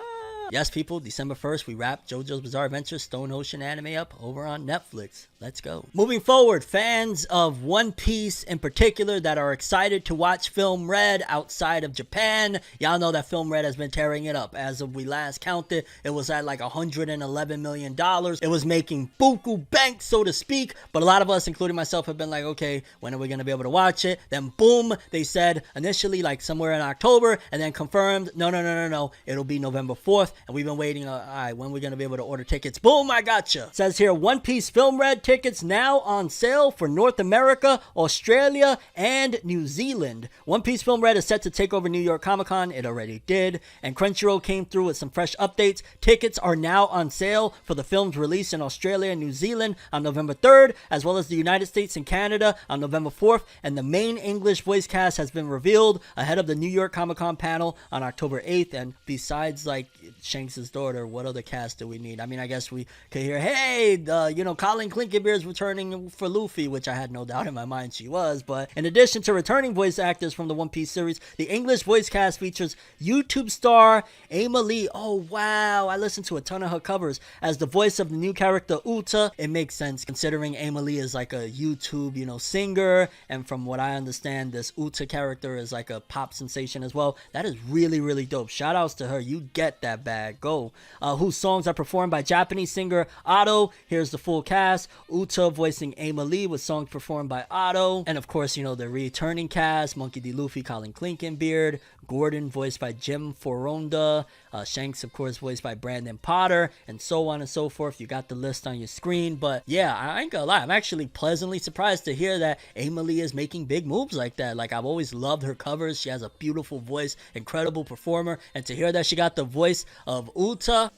Yes, people, December 1st, we wrap JoJo's Bizarre Adventure Stone Ocean anime up over on Netflix. Let's go. Moving forward, fans of One Piece in particular that are excited to watch Film Red outside of Japan, y'all know that Film Red has been tearing it up. As of we last counted, it was at like $111 million. It was making buku bank, so to speak, but a lot of us, including myself, have been like, okay, when are we going to be able to watch it? Then boom, they said initially like somewhere in October, and then confirmed, no, it'll be November 4th, and we've been waiting, all right, when we're going to be able to order tickets? Boom, I gotcha. It says here, One Piece Film Red tickets now on sale for North America, Australia, and New Zealand. One Piece Film Red is set to take over New York Comic Con. It already did, and Crunchyroll came through with some fresh updates. Tickets are now on sale for the film's release in Australia and New Zealand on November 3rd, as well as the United States and Canada on November 4th, and the main English voice cast has been revealed ahead of the New York Comic Con panel on October 8th. And besides like Shanks' daughter, what other cast do we need? I mean, I guess we could hear, hey, Colin Clinkenbeard is returning for Luffy, which I had no doubt in my mind she was. But in addition to returning voice actors from the One Piece series, the English voice cast features YouTube star Ama Lee. Oh wow, I listened to a ton of her covers as the voice of the new character Uta. It makes sense considering Ama Lee is like a YouTube, singer, and from what I understand, this Uta character is like a pop sensation as well. That is really, really dope. Shout outs to her. You get that bag. Go. Whose songs are performed by Japanese singer Otto. Here's the full cast. Uta voicing Ama Lee with songs performed by Otto. And of course, the returning cast, Monkey D. Luffy, Colin Clinkenbeard, Gordon voiced by Jim Foronda, Shanks of course voiced by Brandon Potter, and so on and so forth. You got the list on your screen. But yeah, I ain't gonna lie, I'm actually pleasantly surprised to hear that Ama Lee is making big moves like that. Like, I've always loved her covers. She has a beautiful voice, incredible performer, and to hear that she got the voice of Uta,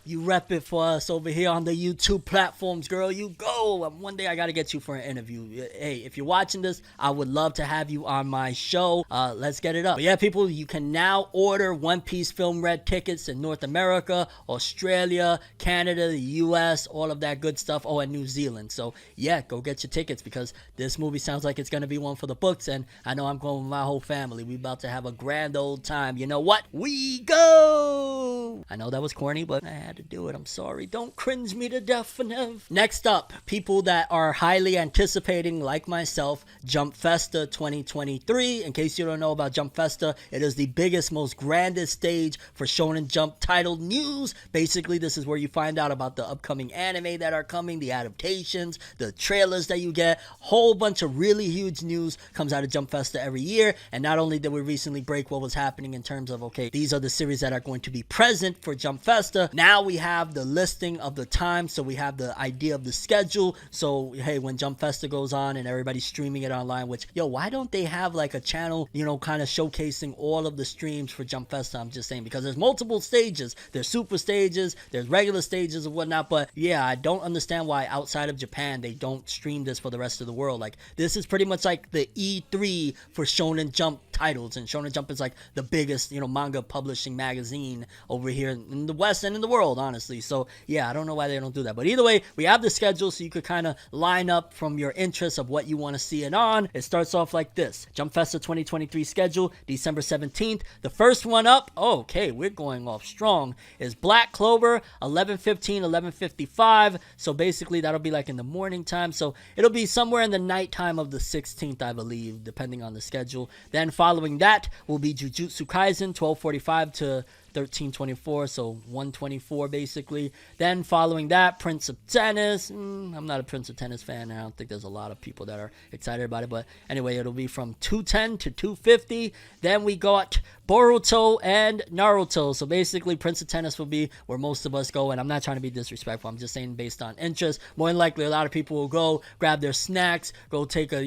you rep it for us over here on the YouTube platforms, girl. You go. One day I got to get you for an interview. Hey, if you're watching this, I would love to have you on my show. Let's get it up. But yeah, people, you can now order One Piece Film Red tickets in North America, Australia, Canada, the US, all of that good stuff. Oh, and New Zealand. So yeah, go get your tickets, because this movie sounds like it's going to be one for the books, and I know I'm going with my whole family. We about to have a grand old time. You know what? We go! I know that was corny, but I had to do it. I'm sorry. Don't cringe me to death, FORNEV. Next up, people that are highly anticipating, like myself, Jump Festa 2023. In case you don't know about Jump Festa, it is the biggest, most grandest stage for Shonen Jump titled news. Basically, this is where you find out about the upcoming anime that are coming, the adaptations, the trailers that you get. Whole bunch of really huge news comes out of Jump Festa every year. And not only did we recently break what was happening in terms of, okay, these are the series that are going to be present for Jump Festa, now we have the listing of the time, so we have the idea of the schedule. So hey, when Jump Festa goes on and everybody's streaming it online, which, yo, why don't they have like a channel, kind of showcasing all of the streams for Jump Festa? I'm just saying, because there's multiple stages. There's super stages, there's regular stages and whatnot. But yeah, I don't understand why outside of Japan they don't stream this for the rest of the world. Like, this is pretty much like the E3 for Shonen Jump titles, and Shonen Jump is like the biggest, manga publishing magazine over here in the West and in the world, honestly. So yeah, I don't know why they don't do that. But either way, we have the schedule, so you could kind of line up from your interests of what you want to see it on. It starts off like this: Jump Festa 2023 schedule, December 17th. The first one up, okay, we're going off strong, is Black Clover, 11:15, 11:55. So basically that'll be like in the morning time. So it'll be somewhere in the nighttime of the 16th, I believe, depending on the schedule. Then following that will be Jujutsu Kaisen, 12:45 to 1324, so 124 basically. Then following that, Prince of Tennis. I'm not a Prince of Tennis fan. I don't think there's a lot of people that are excited about it, but anyway, it'll be from 210 to 250. Then we got Boruto and Naruto. So basically, Prince of Tennis will be where most of us go, and I'm not trying to be disrespectful. I'm just saying based on interest. More than likely, a lot of people will go grab their snacks, go take a,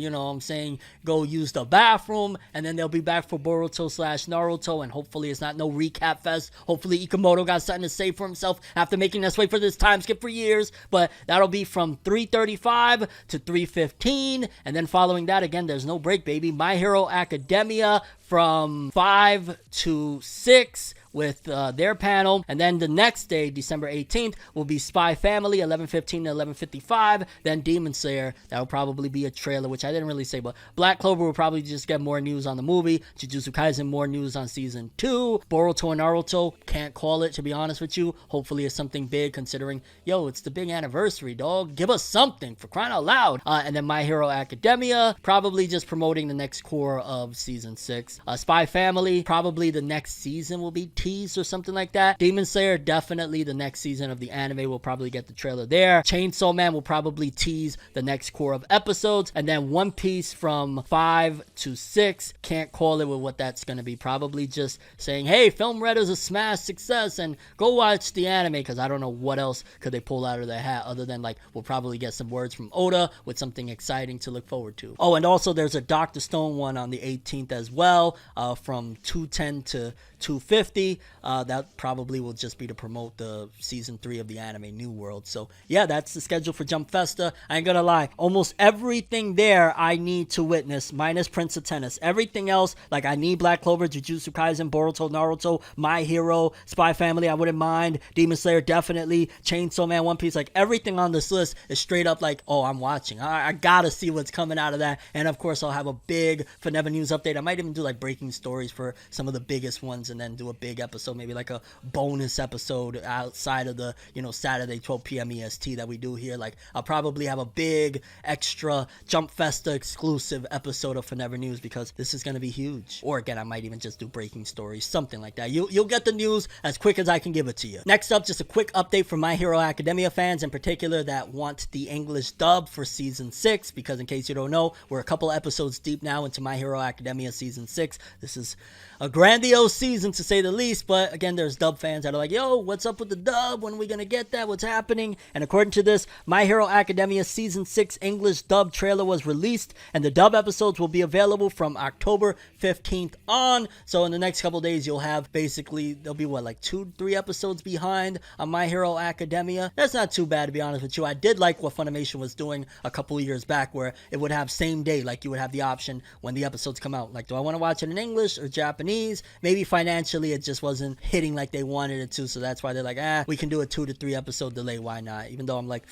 go use the bathroom, and then they'll be back for Boruto / Naruto, and hopefully it's not no recap fest. Hopefully Ikamoto got something to say for himself after making us wait for this time skip for years. But that'll be from 3:35 to 3:15, and then following that, again, there's no break, baby. My Hero Academia from 5 to 6 with their panel. And then the next day, December 18th, will be Spy Family, 11:15 to 11:55. Then Demon Slayer, that will probably be a trailer, which I didn't really say, but Black Clover will probably just get more news on the movie. Jujutsu Kaisen, more news on season 2. Boruto and Naruto, can't call it, to be honest with you. Hopefully it's something big, considering, it's the big anniversary, dog. Give us something, for crying out loud. And then My Hero Academia, probably just promoting the next core of season 6. Spy Family, probably the next season will be teased or something like that. Demon Slayer, definitely the next season of the anime will probably get the trailer there. Chainsaw Man will probably tease the next core of episodes. And then One Piece from 5 to 6, can't call it with what that's going to be. Probably just saying, hey, Film Red is a smash success and go watch the anime, because I don't know what else could they pull out of their hat other than, like, we'll probably get some words from Oda with something exciting to look forward to. Oh, and also there's a Dr. Stone one on the 18th as well, from 210 to 250. That probably will just be to promote the season 3 of the anime New World. So yeah, that's the schedule for Jump Festa. I ain't gonna lie, almost everything there I need to witness, minus Prince of Tennis. Everything else, like, I need Black Clover, Jujutsu Kaisen, Boruto, Naruto, My Hero, Spy Family, I wouldn't mind. Demon Slayer, definitely. Chainsaw Man, One Piece, like, everything on this list is straight up like, oh, I'm watching. I gotta see what's coming out of that. And of course, I'll have a big FORNEVERNEWS update. I might even do like breaking stories for some of the biggest ones, and then do a big episode, maybe like a bonus episode outside of the, Saturday 12 p.m. EST that we do here. Like, I'll probably have a big extra Jump Festa exclusive episode of FORNEVERNEWS, because this is going to be huge. Or again, I might even just do breaking stories, something like that. You'll get the news as quick as I can give it to you. Next up, just a quick update for My Hero Academia fans in particular that want the English dub for season 6, because in case you don't know, we're a couple episodes deep now into My Hero Academia season 6. This is a grandiose season, to say the least, but again, there's dub fans that are like, yo, what's up with the dub? When are we gonna get that? What's happening? And according to this, My Hero Academia season 6 English dub trailer was released, and the dub episodes will be available from October 15th on. So in the next couple days, you'll have basically, there'll be what, like 2-3 episodes behind on My Hero Academia. That's not too bad, to be honest with you. I did like what Funimation was doing a couple years back, where it would have same day, like you would have the option when the episodes come out. Like, do I want to watch it in English or Japanese? Maybe financially it just wasn't hitting like they wanted it to, so that's why they're like, we can do a 2 to 3 episode delay, why not? Even though I'm like,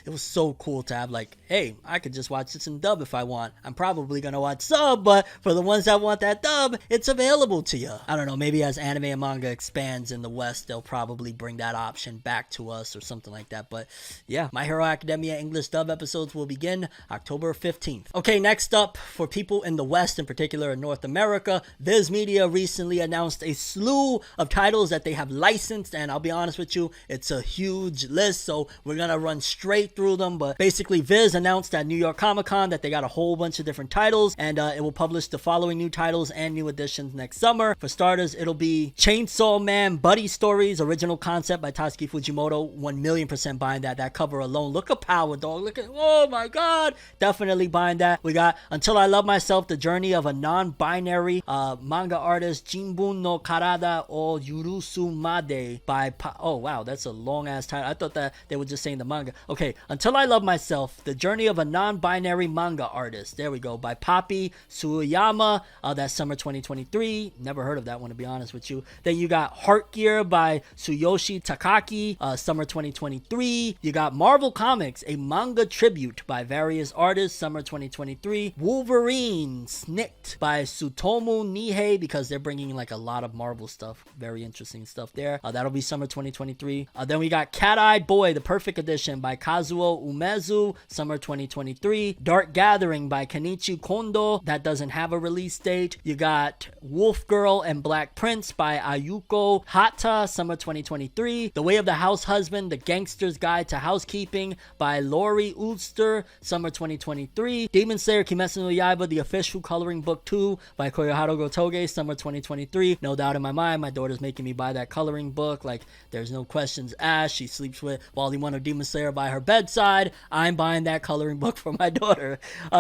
it was so cool to have, like, hey, I could just watch this in dub if I want. I'm probably gonna watch sub, but for the ones that want that dub, it's available to you. I don't know, maybe as anime and manga expands in the West, they'll probably bring that option back to us or something like that. But yeah, My Hero Academia English dub episodes will begin October 15th. Okay, next up, for people in the West, in particular in North America, Vizmedia recently announced a slew of titles that they have licensed, and I'll be honest with you, it's a huge list, so we're gonna run straight through them. But basically, Viz announced at New York Comic Con that they got a whole bunch of different titles, and it will publish the following new titles and new editions next summer. For starters, it'll be Chainsaw Man Buddy Stories, original concept by Tatsuki Fujimoto. 1,000,000% buying that. That cover alone, look at power, dog. Look at, oh my god, definitely buying that. We got Until I Love Myself, the journey of a non-binary manga artist, Jinbun no Karada o Yurusu Made by oh wow, that's a long ass title. I thought that they were just saying the manga. Okay, Until I Love Myself, the journey of a non-binary manga artist. There we go, by Papi Suyama. That's summer 2023. Never heard of that one, to be honest with you. Then you got Heart Gear by Tsuyoshi Takaki, summer 2023. You got Marvel Comics, a manga tribute by various artists, summer 2023. Wolverine Snicked by Sutomu Nihei, because they're bringing like a lot of of Marvel stuff. Very interesting stuff there. That'll be summer 2023. Then we got Cat-Eye Boy, the Perfect Edition by Kazuo Umezu, summer 2023. Dark Gathering by Kenichi Kondo, that doesn't have a release date. You got Wolf Girl and Black Prince by Ayuko Hata, summer 2023. The Way of the House Husband, The Gangster's Guide to Housekeeping by Lori Ulster, summer 2023. Demon Slayer Kimetsu no Yaiba, the official coloring book 2 by Koyoharu Gotoge, summer 2023. No doubt in my mind, my daughter's making me buy that coloring book. Like, there's no questions asked. She sleeps with Volume 1 of Demon Slayer by her bedside. I'm buying that coloring book for my daughter.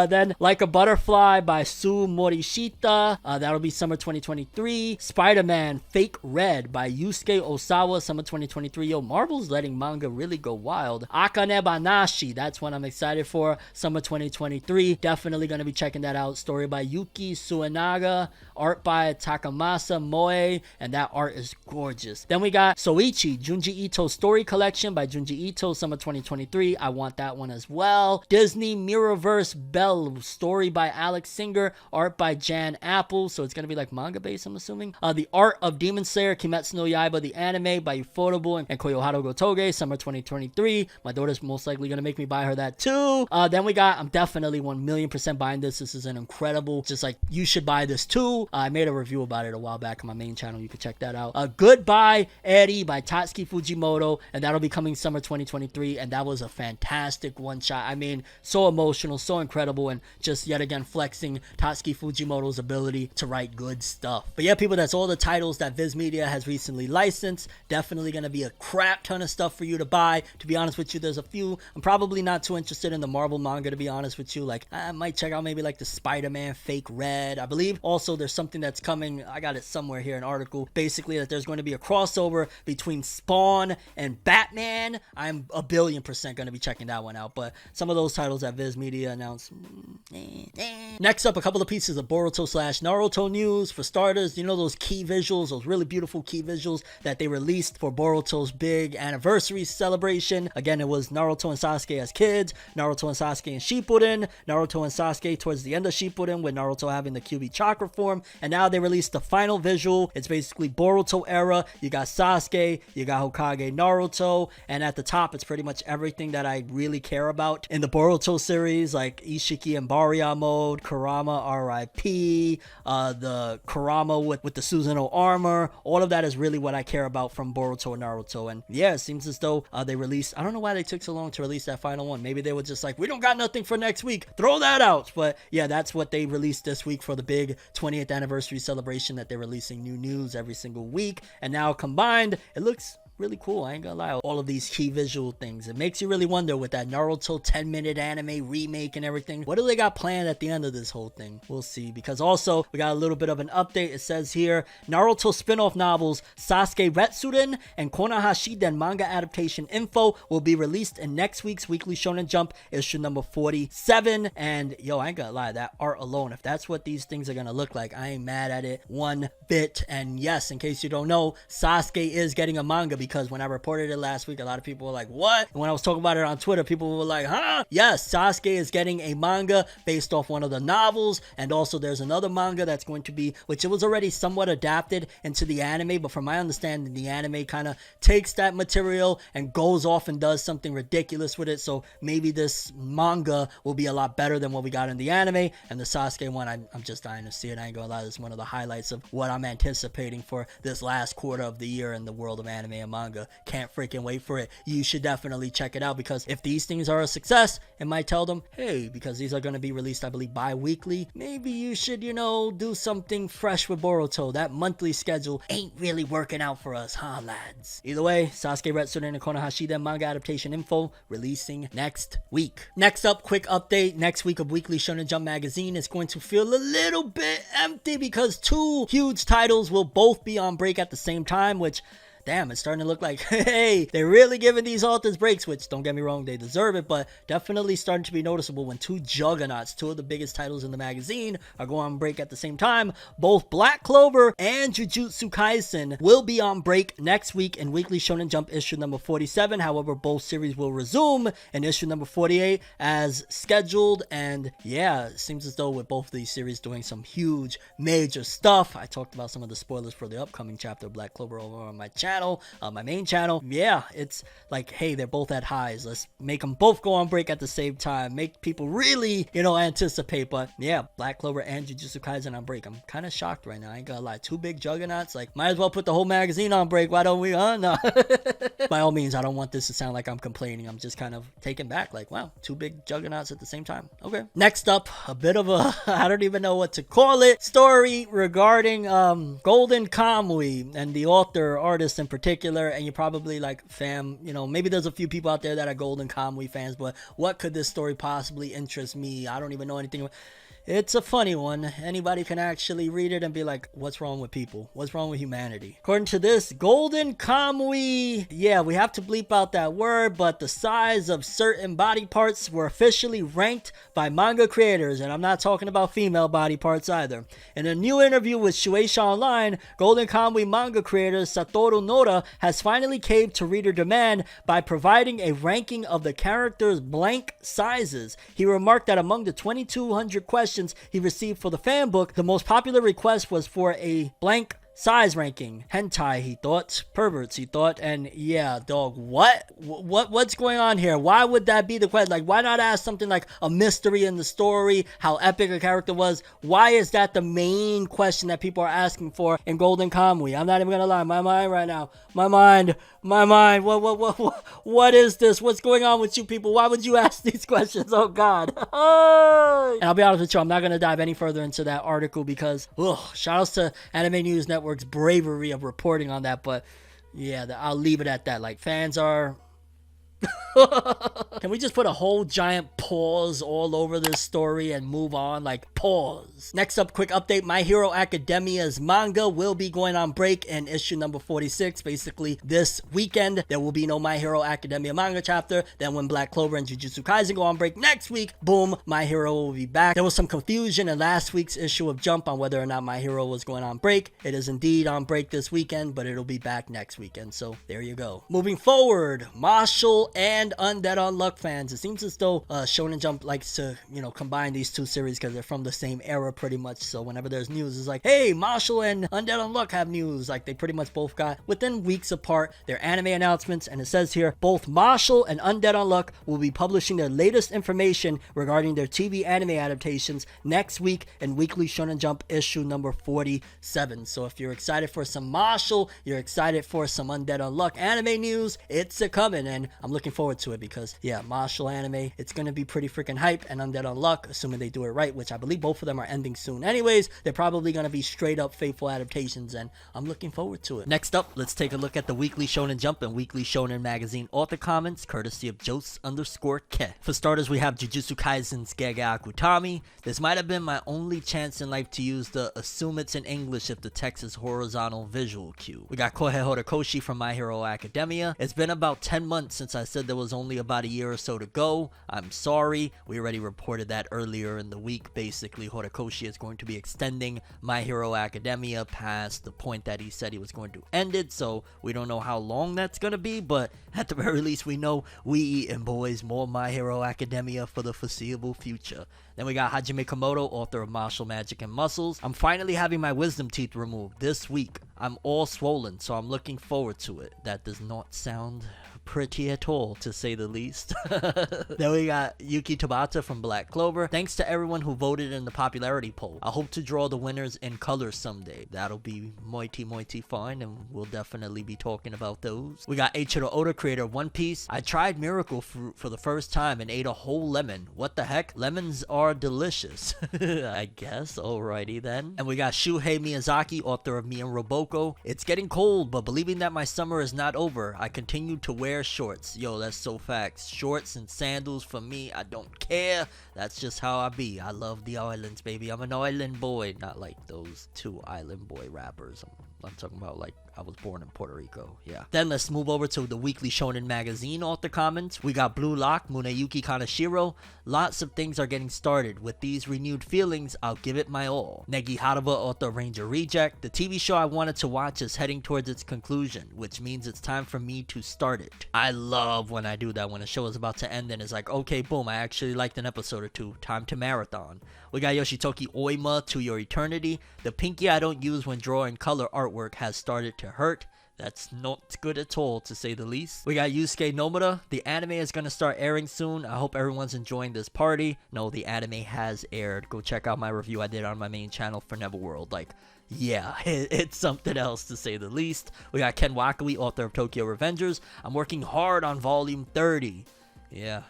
Then Like a Butterfly by Sue Morishita. That'll be summer 2023. Spider-Man Fake Red by Yusuke Osawa, summer 2023. Yo, Marvel's letting manga really go wild. Akane Banashi, that's one I'm excited for, summer 2023. Definitely going to be checking that out. Story by Yuki Suenaga, art by Takamasa Moe, and that art is gorgeous. Then we got Soichi, Junji Ito Story Collection by Junji Ito, summer 2023. I want that one as well. Disney Mirrorverse Bell, story by Alex Singer, art by Jan Apple, so it's going to be like manga based, I'm assuming. The Art of Demon Slayer Kimetsu no Yaiba, the anime by Ufotable and Koyoharu Gotoge, summer 2023. My daughter's most likely going to make me buy her that too. Then we got, I'm definitely 1,000,000% buying this. This is an incredible, just like, you should buy this too. I made a review about it a while back on my main channel. You can check that out. Goodbye Eri by Tatsuki Fujimoto, and that'll be coming summer 2023. And that was a fantastic one shot. I mean, so emotional, so incredible, and just yet again flexing Tatsuki Fujimoto's ability to write good stuff. But yeah, people, that's all the titles that Vizmedia has recently licensed. Definitely going to be a crap ton of stuff for you to buy. To be honest with you, there's a few. I'm probably not too interested in the Marvel manga, to be honest with you. Like, I might check out maybe like the Spider-Man Fake Red. I believe also there's something that's coming. I got it somewhere here, an article. Basically, that there's going to be a crossover between Spawn and Batman. I'm 1,000,000,000% going to be checking that one out. But some of those titles that Vizmedia announced. Next up, a couple of pieces of Boruto/Naruto news. For starters, you know those key visuals, those really beautiful key visuals that they released for Boruto's big anniversary celebration. Again, it was Naruto and Sasuke as kids, Naruto and Sasuke in Shippuden, Naruto and Sasuke towards the end of Shippuden with Naruto having the Kyuubi chakra form, and now they released the final visual. It's basically Boruto era. You got Sasuke, you got Hokage Naruto, and at the top it's pretty much everything that I really care about in the Boruto series, like Ishiki and Barya mode, Kurama RIP, the Kurama with the Susanoo armor. All of that is really what I care about from Boruto and Naruto. And yeah, it seems as though they released, I don't know why they took so long to release that final one. Maybe they were just like, we don't got nothing for next week, throw that out. But yeah, that's what they released this week for the big 20th anniversary celebration, that they're releasing new news every single week. And now combined, it looks really cool. I ain't gonna lie, all of these key visual things. It makes you really wonder with that Naruto 10-minute anime remake and everything. What do they got planned at the end of this whole thing? We'll see. Because also, we got a little bit of an update. It says here, Naruto spin-off novels Sasuke Retsuden and Konohashiden manga adaptation info will be released in next week's Weekly Shonen Jump issue number 47. And yo, I ain't gonna lie, that art alone, if that's what these things are gonna look like, I ain't mad at it one bit. And yes, in case you don't know, Sasuke is getting a manga, because when I reported it last week, a lot of people were like, what? And when I was talking about it on Twitter, people were like, huh? Yes, Sasuke is getting a manga based off one of the novels. And also there's another manga that's going to be, which it was already somewhat adapted into the anime, but from my understanding, the anime kind of takes that material and goes off and does something ridiculous with it. So maybe this manga will be a lot better than what we got in the anime. And the Sasuke one, I'm just dying to see it. I ain't gonna lie, this is one of the highlights of what I'm anticipating for this last quarter of the year in the world of anime and manga. Can't freaking wait for it. You should definitely check it out, because if these things are a success, it might tell them, hey, because these are going to be released, I believe, bi-weekly, maybe you should, you know, do something fresh with Boruto. That monthly schedule ain't really working out for us, huh, lads? Either way, Sasuke Retsuden and Konohashiden manga adaptation info releasing next week. Next up, quick update. Next week of Weekly Shonen Jump magazine is going to feel a little bit empty, because two huge titles will both be on break at the same time, which damn, it's starting to look like, hey, they're really giving these authors breaks, which don't get me wrong, they deserve it, but definitely starting to be noticeable when two juggernauts, two of the biggest titles in the magazine, are going on break at the same time. Both Black Clover and Jujutsu Kaisen will be on break next week in Weekly Shonen Jump issue number 47. However, both series will resume in issue number 48 as scheduled. And yeah, it seems as though with both of these series doing some huge major stuff. I talked about some of the spoilers for the upcoming chapter of Black Clover over on my channel, my main channel. Yeah, it's like, hey, they're both at highs. Let's make them both go on break at the same time. Make people really, anticipate. But yeah, Black Clover and Jujutsu Kaisen on break. I'm kind of shocked right now. I ain't gonna lie. Two big juggernauts. Like, might as well put the whole magazine on break. Why don't we? No. By all means, I don't want this to sound like I'm complaining. I'm just kind of taken back. Like, wow, two big juggernauts at the same time. Okay. Next up, a bit of a, I don't even know what to call it, story regarding Golden Kamuy and the author, artist in particular. And you're probably like, fam, maybe there's a few people out there that are Golden Kamuy fans, but what could this story possibly interest me? I don't even know anything. It's a funny one. Anybody can actually read it and be like, what's wrong with people? What's wrong with humanity? According to this, Golden Kamuy, yeah, we have to bleep out that word, but the size of certain body parts were officially ranked by manga creators, and I'm not talking about female body parts either. In a new interview with Shueisha Online, Golden Kamuy manga creator Satoru Noda has finally caved to reader demand by providing a ranking of the characters' blank sizes. He remarked that among the 2,200 questions he received for the fan book, the most popular request was for a blank size ranking. Hentai, he thought. Perverts, he thought. And yeah, dog, what's going on here? Why would that be the question? Like, why not ask something like a mystery in the story, how epic a character was? Why is that the main question that people are asking for in Golden Kamuy? I'm not even gonna lie, my mind right now, my mind, what is this? What's going on with you people? Why would you ask these questions? Oh god. And I'll be honest with you, I'm not gonna dive any further into that article because, shout outs to Anime News Network's bravery of reporting on that, but yeah, I'll leave it at that. Like, fans are can we just put a whole giant pause all over this story and move on? Like, pause. Next up, quick update. My Hero Academia's manga will be going on break in issue number 46. Basically, this weekend, there will be no My Hero Academia manga chapter. Then when Black Clover and Jujutsu Kaisen go on break next week, boom, My Hero will be back. There was some confusion in last week's issue of Jump on whether or not My Hero was going on break. It is indeed on break this weekend, but it'll be back next weekend. So there you go. Moving forward, Mashle and Undead Unluck fans, it seems as though Shonen Jump likes to, combine these two series because they're from the same era pretty much. So whenever there's news, it's like, hey, Mashle and Undead Unluck have news. Like, they pretty much both got, within weeks apart, their anime announcements. And it says here, both Mashle and Undead Unluck will be publishing their latest information regarding their TV anime adaptations next week in Weekly Shonen Jump issue number 47. So if you're excited for some Mashle, you're excited for some Undead Unluck anime news, it's a coming, and I'm looking forward to it because, yeah, Mashle anime, it's gonna be pretty freaking hype. And Undead Unluck, assuming they do it right, which I believe both of them are ending soon anyways, they're probably gonna be straight up faithful adaptations, and I'm looking forward to it. Next up, let's take a look at the Weekly Shonen Jump and Weekly Shonen Magazine author comments, courtesy of Jose_Ke. For starters, we have Jujutsu Kaisen's Gege Akutami. This might have been my only chance in life to use the assume it's in English if the text is horizontal visual cue. We got Kohei Horikoshi from My Hero Academia. It's been about 10 months since I said there was only about a year or so to go. I'm sorry. We already reported that earlier in the week. Basically, Horikoshi is going to be extending My Hero Academia past the point that he said he was going to end it, so we don't know how long that's going to be, but at the very least, we know we eating boys more My Hero Academia for the foreseeable future. Then we got Hajime Komodo, author of Martial Magic and Muscles. I'm finally having my wisdom teeth removed this week. I'm all swollen, so I'm looking forward to it. That does not sound pretty at all, to say the least. Then we got Yuki Tabata from Black Clover. Thanks to everyone who voted in the popularity poll. I hope to draw the winners in color someday. That'll be moity fun, and we'll definitely be talking about those. We got Eiichiro Oda, creator of One Piece. I tried Miracle Fruit for the first time and ate a whole lemon. What the heck? Lemons are delicious. I guess. Alrighty then. And we got Shuhei Miyazaki, author of Me and Roboko. It's getting cold, but believing that my summer is not over, I continue to wear shorts. Yo, that's so facts. Shorts and sandals for me, I don't care. That's just how I be. I love the islands, baby. I'm an island boy, not like those two island boy rappers. I'm talking about like I was born in Puerto Rico. Yeah. Then let's move over to the weekly Shonen magazine author comments. We got Blue Lock, Muneyuki Kaneshiro. Lots of things are getting started. With these renewed feelings, I'll give it my all. Negi Haraba, author Ranger Reject. The TV show I wanted to watch is heading towards its conclusion, which means it's time for me to start it. I love when I do that, when a show is about to end and it's like, okay, boom, I actually liked an episode or two. Time to marathon. We got Yoshitoki Oima, To Your Eternity. The pinky I don't use when drawing color artwork has started to hurt. That's not good at all, to say the least. We got Yusuke Nomura. The anime is going to start airing soon. I hope everyone's enjoying this party. No, the anime has aired. Go check out my review I did on my main channel for Neverworld. Like, yeah, it's something else, to say the least. We got Ken Wakui, author of Tokyo Revengers. I'm working hard on volume 30. Yeah,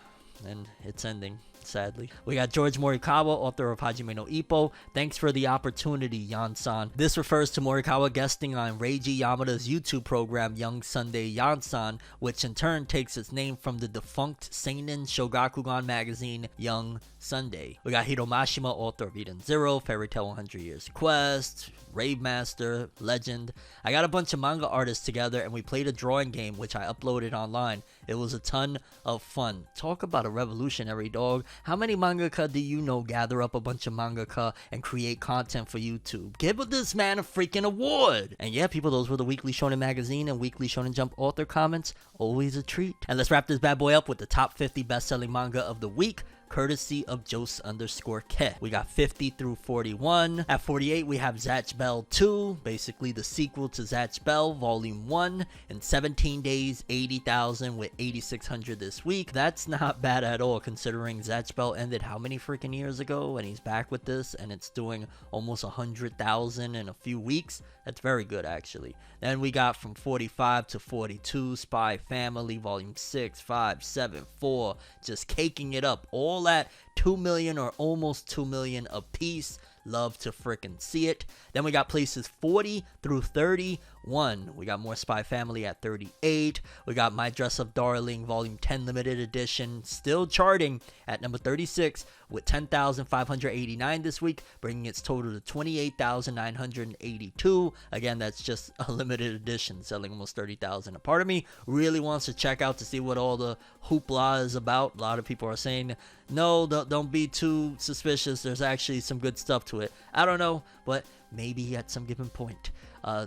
and it's ending, sadly. We got George Morikawa, author of Hajime no Ippo. Thanks for the opportunity, Yan-san. This refers to Morikawa guesting on Reiji Yamada's YouTube program, Young Sunday Yan-san, which in turn takes its name from the defunct seinen Shogakukan magazine, Young Sunday. We got Hiro Mashima, author of Eden Zero, Fairy Tail 100 Years Quest, Rave Master, Legend. I got a bunch of manga artists together and we played a drawing game which I uploaded online. It was a ton of fun. Talk about a revolutionary, dog. How many mangaka do you know gather up a bunch of mangaka and create content for YouTube? Give this man a freaking award! And yeah, people, those were the weekly Shonen Magazine and weekly Shonen Jump author comments. Always a treat. And let's wrap this bad boy up with the top 50 best-selling manga of the week, courtesy of Jose_Ke. We got 50 through 41. At 48, we have Zatch Bell 2, basically the sequel to Zatch Bell Volume 1. In 17 days, 80,000 with 8,600 this week. That's not bad at all, considering Zatch Bell ended how many freaking years ago, and he's back with this, and it's doing almost 100,000 in a few weeks. That's very good, actually. Then we got from 45 to 42, Spy Family Volume 6, 5, 7, 4, just caking it up. All at 2 million or almost 2 million a piece. Love to frickin' see it. Then we got places 40 through 31. We got more Spy Family at 38. We got My Dress Up Darling Volume 10 Limited Edition still charting at number 36 with 10,589 this week, bringing its total to 28,982. Again, that's just a limited edition, selling almost 30,000. A part of me really wants to check out to see what all the hoopla is about. A lot of people are saying, no, don't be too suspicious. There's actually some good stuff to it. I don't know, but maybe at some given point.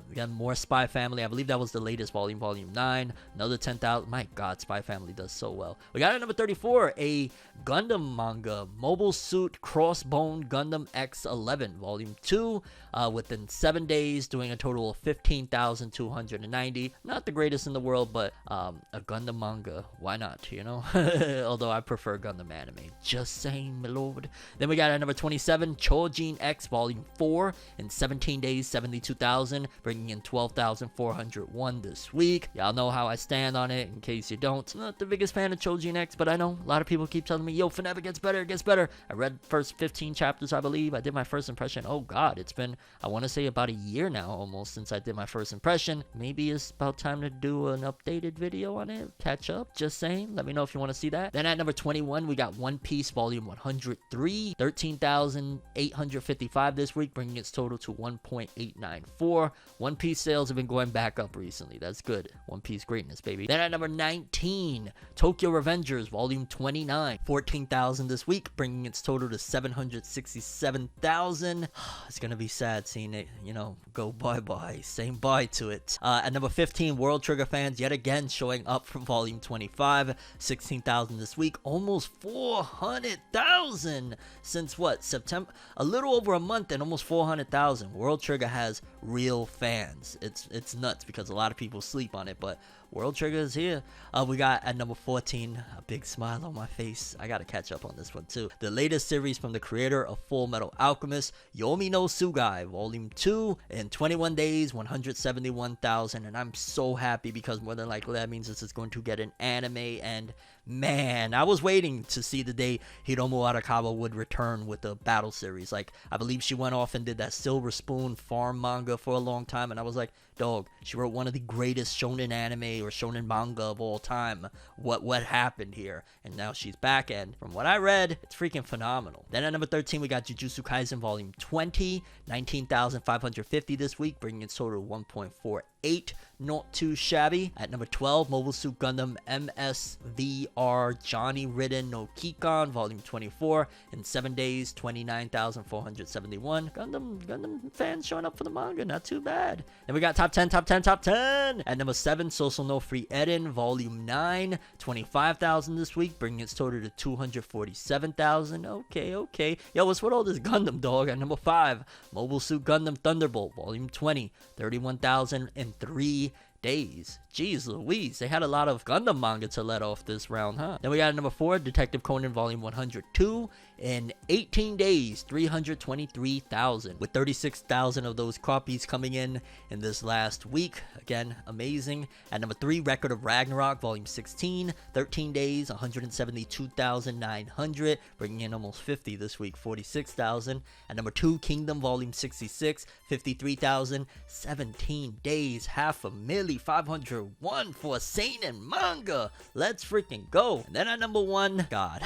We got more Spy Family. I believe that was the latest volume, Volume 9. Another 10,000. My God, Spy Family does so well. We got at number 34, a Gundam manga, Mobile Suit Crossbone Gundam X11, Volume 2. Within 7 days, doing a total of 15,290. Not the greatest in the world, but a Gundam manga. Why not, you know? Although I prefer Gundam anime. Just saying, my lord. Then we got at number 27, Chojin X, Volume 4. In 17 days, 72,000. Bringing in 12,401 this week. Y'all know how I stand on it, in case you don't. I'm not the biggest fan of Chojin X, but I know a lot of people keep telling me, yo, FORNEVER gets better, it gets better. I read first 15 chapters, I believe. I did my first impression. Oh God, it's been, I want to say, about a year now almost since I did my first impression. Maybe it's about time to do an updated video on it. Catch up, just saying. Let me know if you want to see that. Then at number 21, we got One Piece Volume 103. 13,855 this week, bringing its total to 1.894. One Piece sales have been going back up recently. That's good. One Piece greatness, baby. Then at number 19, Tokyo Revengers Volume 29. 14,000 this week, bringing its total to 767,000. It's gonna be sad seeing it, you know, go bye-bye. Saying bye to it. At number 15, World Trigger fans yet again showing up from Volume 25. 16,000 this week. Almost 400,000 since what? September? A little over a month and almost 400,000. World Trigger has real fans. It's nuts because a lot of people sleep on it, but World Trigger is here. We got at number 14, a big smile on my face. I gotta catch up on this one too. The latest series from the creator of Full Metal Alchemist, Yomi no Tsugai, Volume 2. In 21 days, 171,000, and I'm so happy because more than likely that means this is going to get an anime, and man, I was waiting to see the day Hiromu Arakawa would return with the battle series. Like, I believe she went off and did that Silver Spoon farm manga for a long time, and I was like, dog, she wrote one of the greatest shonen anime or shonen manga of all time. What happened here? And now she's back, and from what I read, it's freaking phenomenal. Then at number 13, we got Jujutsu Kaisen Volume 20, 19,550 this week, bringing its total to 1.48. 8, not too shabby. At number 12, Mobile Suit Gundam MSVR Johnny Ridden no Kikan, Volume 24. In 7 days, 29,471. Gundam fans showing up for the manga, not too bad. Then we got top 10. At number 7, Sousou no Free Eden, Volume 9. 25,000 this week, bringing its total to 247,000. Okay. Yo, what's with all this Gundam, dog? At number 5, Mobile Suit Gundam Thunderbolt, Volume 20. 31,003 days. Jeez Louise, they had a lot of Gundam manga to let off this round, huh? Then we got number 4, Detective Conan Volume 102. In 18 days, 323,000, with 36,000 of those copies coming in this last week. Again, amazing. At number 3, Record of Ragnarok Volume 16. 13 days, 172,900, bringing in almost 50 this week, 46,000. At number 2, Kingdom Volume 66. 53,000. 17 days, 500,501 for a seinen manga. Let's freaking go. And then at number 1, God,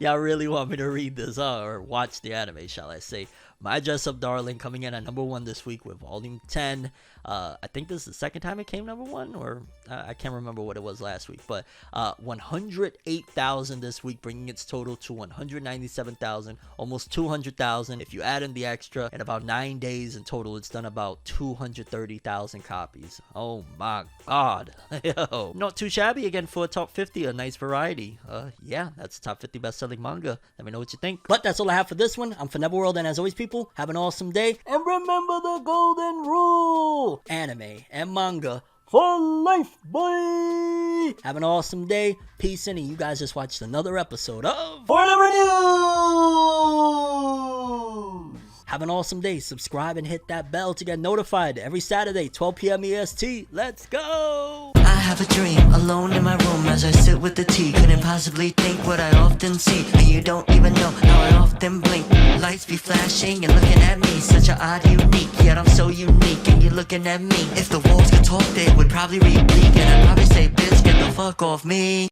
y'all really want me to read this, or watch the anime, shall I say? My Dress Up Darling coming in at number 1 this week with Volume 10. I think this is the second time it came number 1, or I can't remember what it was last week, but 108,000 this week, bringing its total to 197,000, almost 200,000 if you add in the extra. In about 9 days in total, it's done about 230,000 copies. Oh my God. Yo, not too shabby again for a top 50, a nice variety. Yeah, that's the top 50 best-selling manga. Let me know what you think. But that's all I have for this one. I'm Forever World, and as always, people, have an awesome day, and remember the golden rule: anime and manga for life, boy. Have an awesome day. Peace in, and you guys just watched another episode of FORNEVERNEWS. Have an awesome day. Subscribe and hit that bell to get notified every Saturday, 12 p.m. EST. Let's go. I have a dream, alone in my room as I sit with the tea. Couldn't possibly think what I often see, and you don't even know how I often blink. Lights be flashing and looking at me, such an odd unique, yet I'm so unique and you're looking at me. If the walls could talk, they would probably read Bleach, and I'd probably say, bitch, get the fuck off me.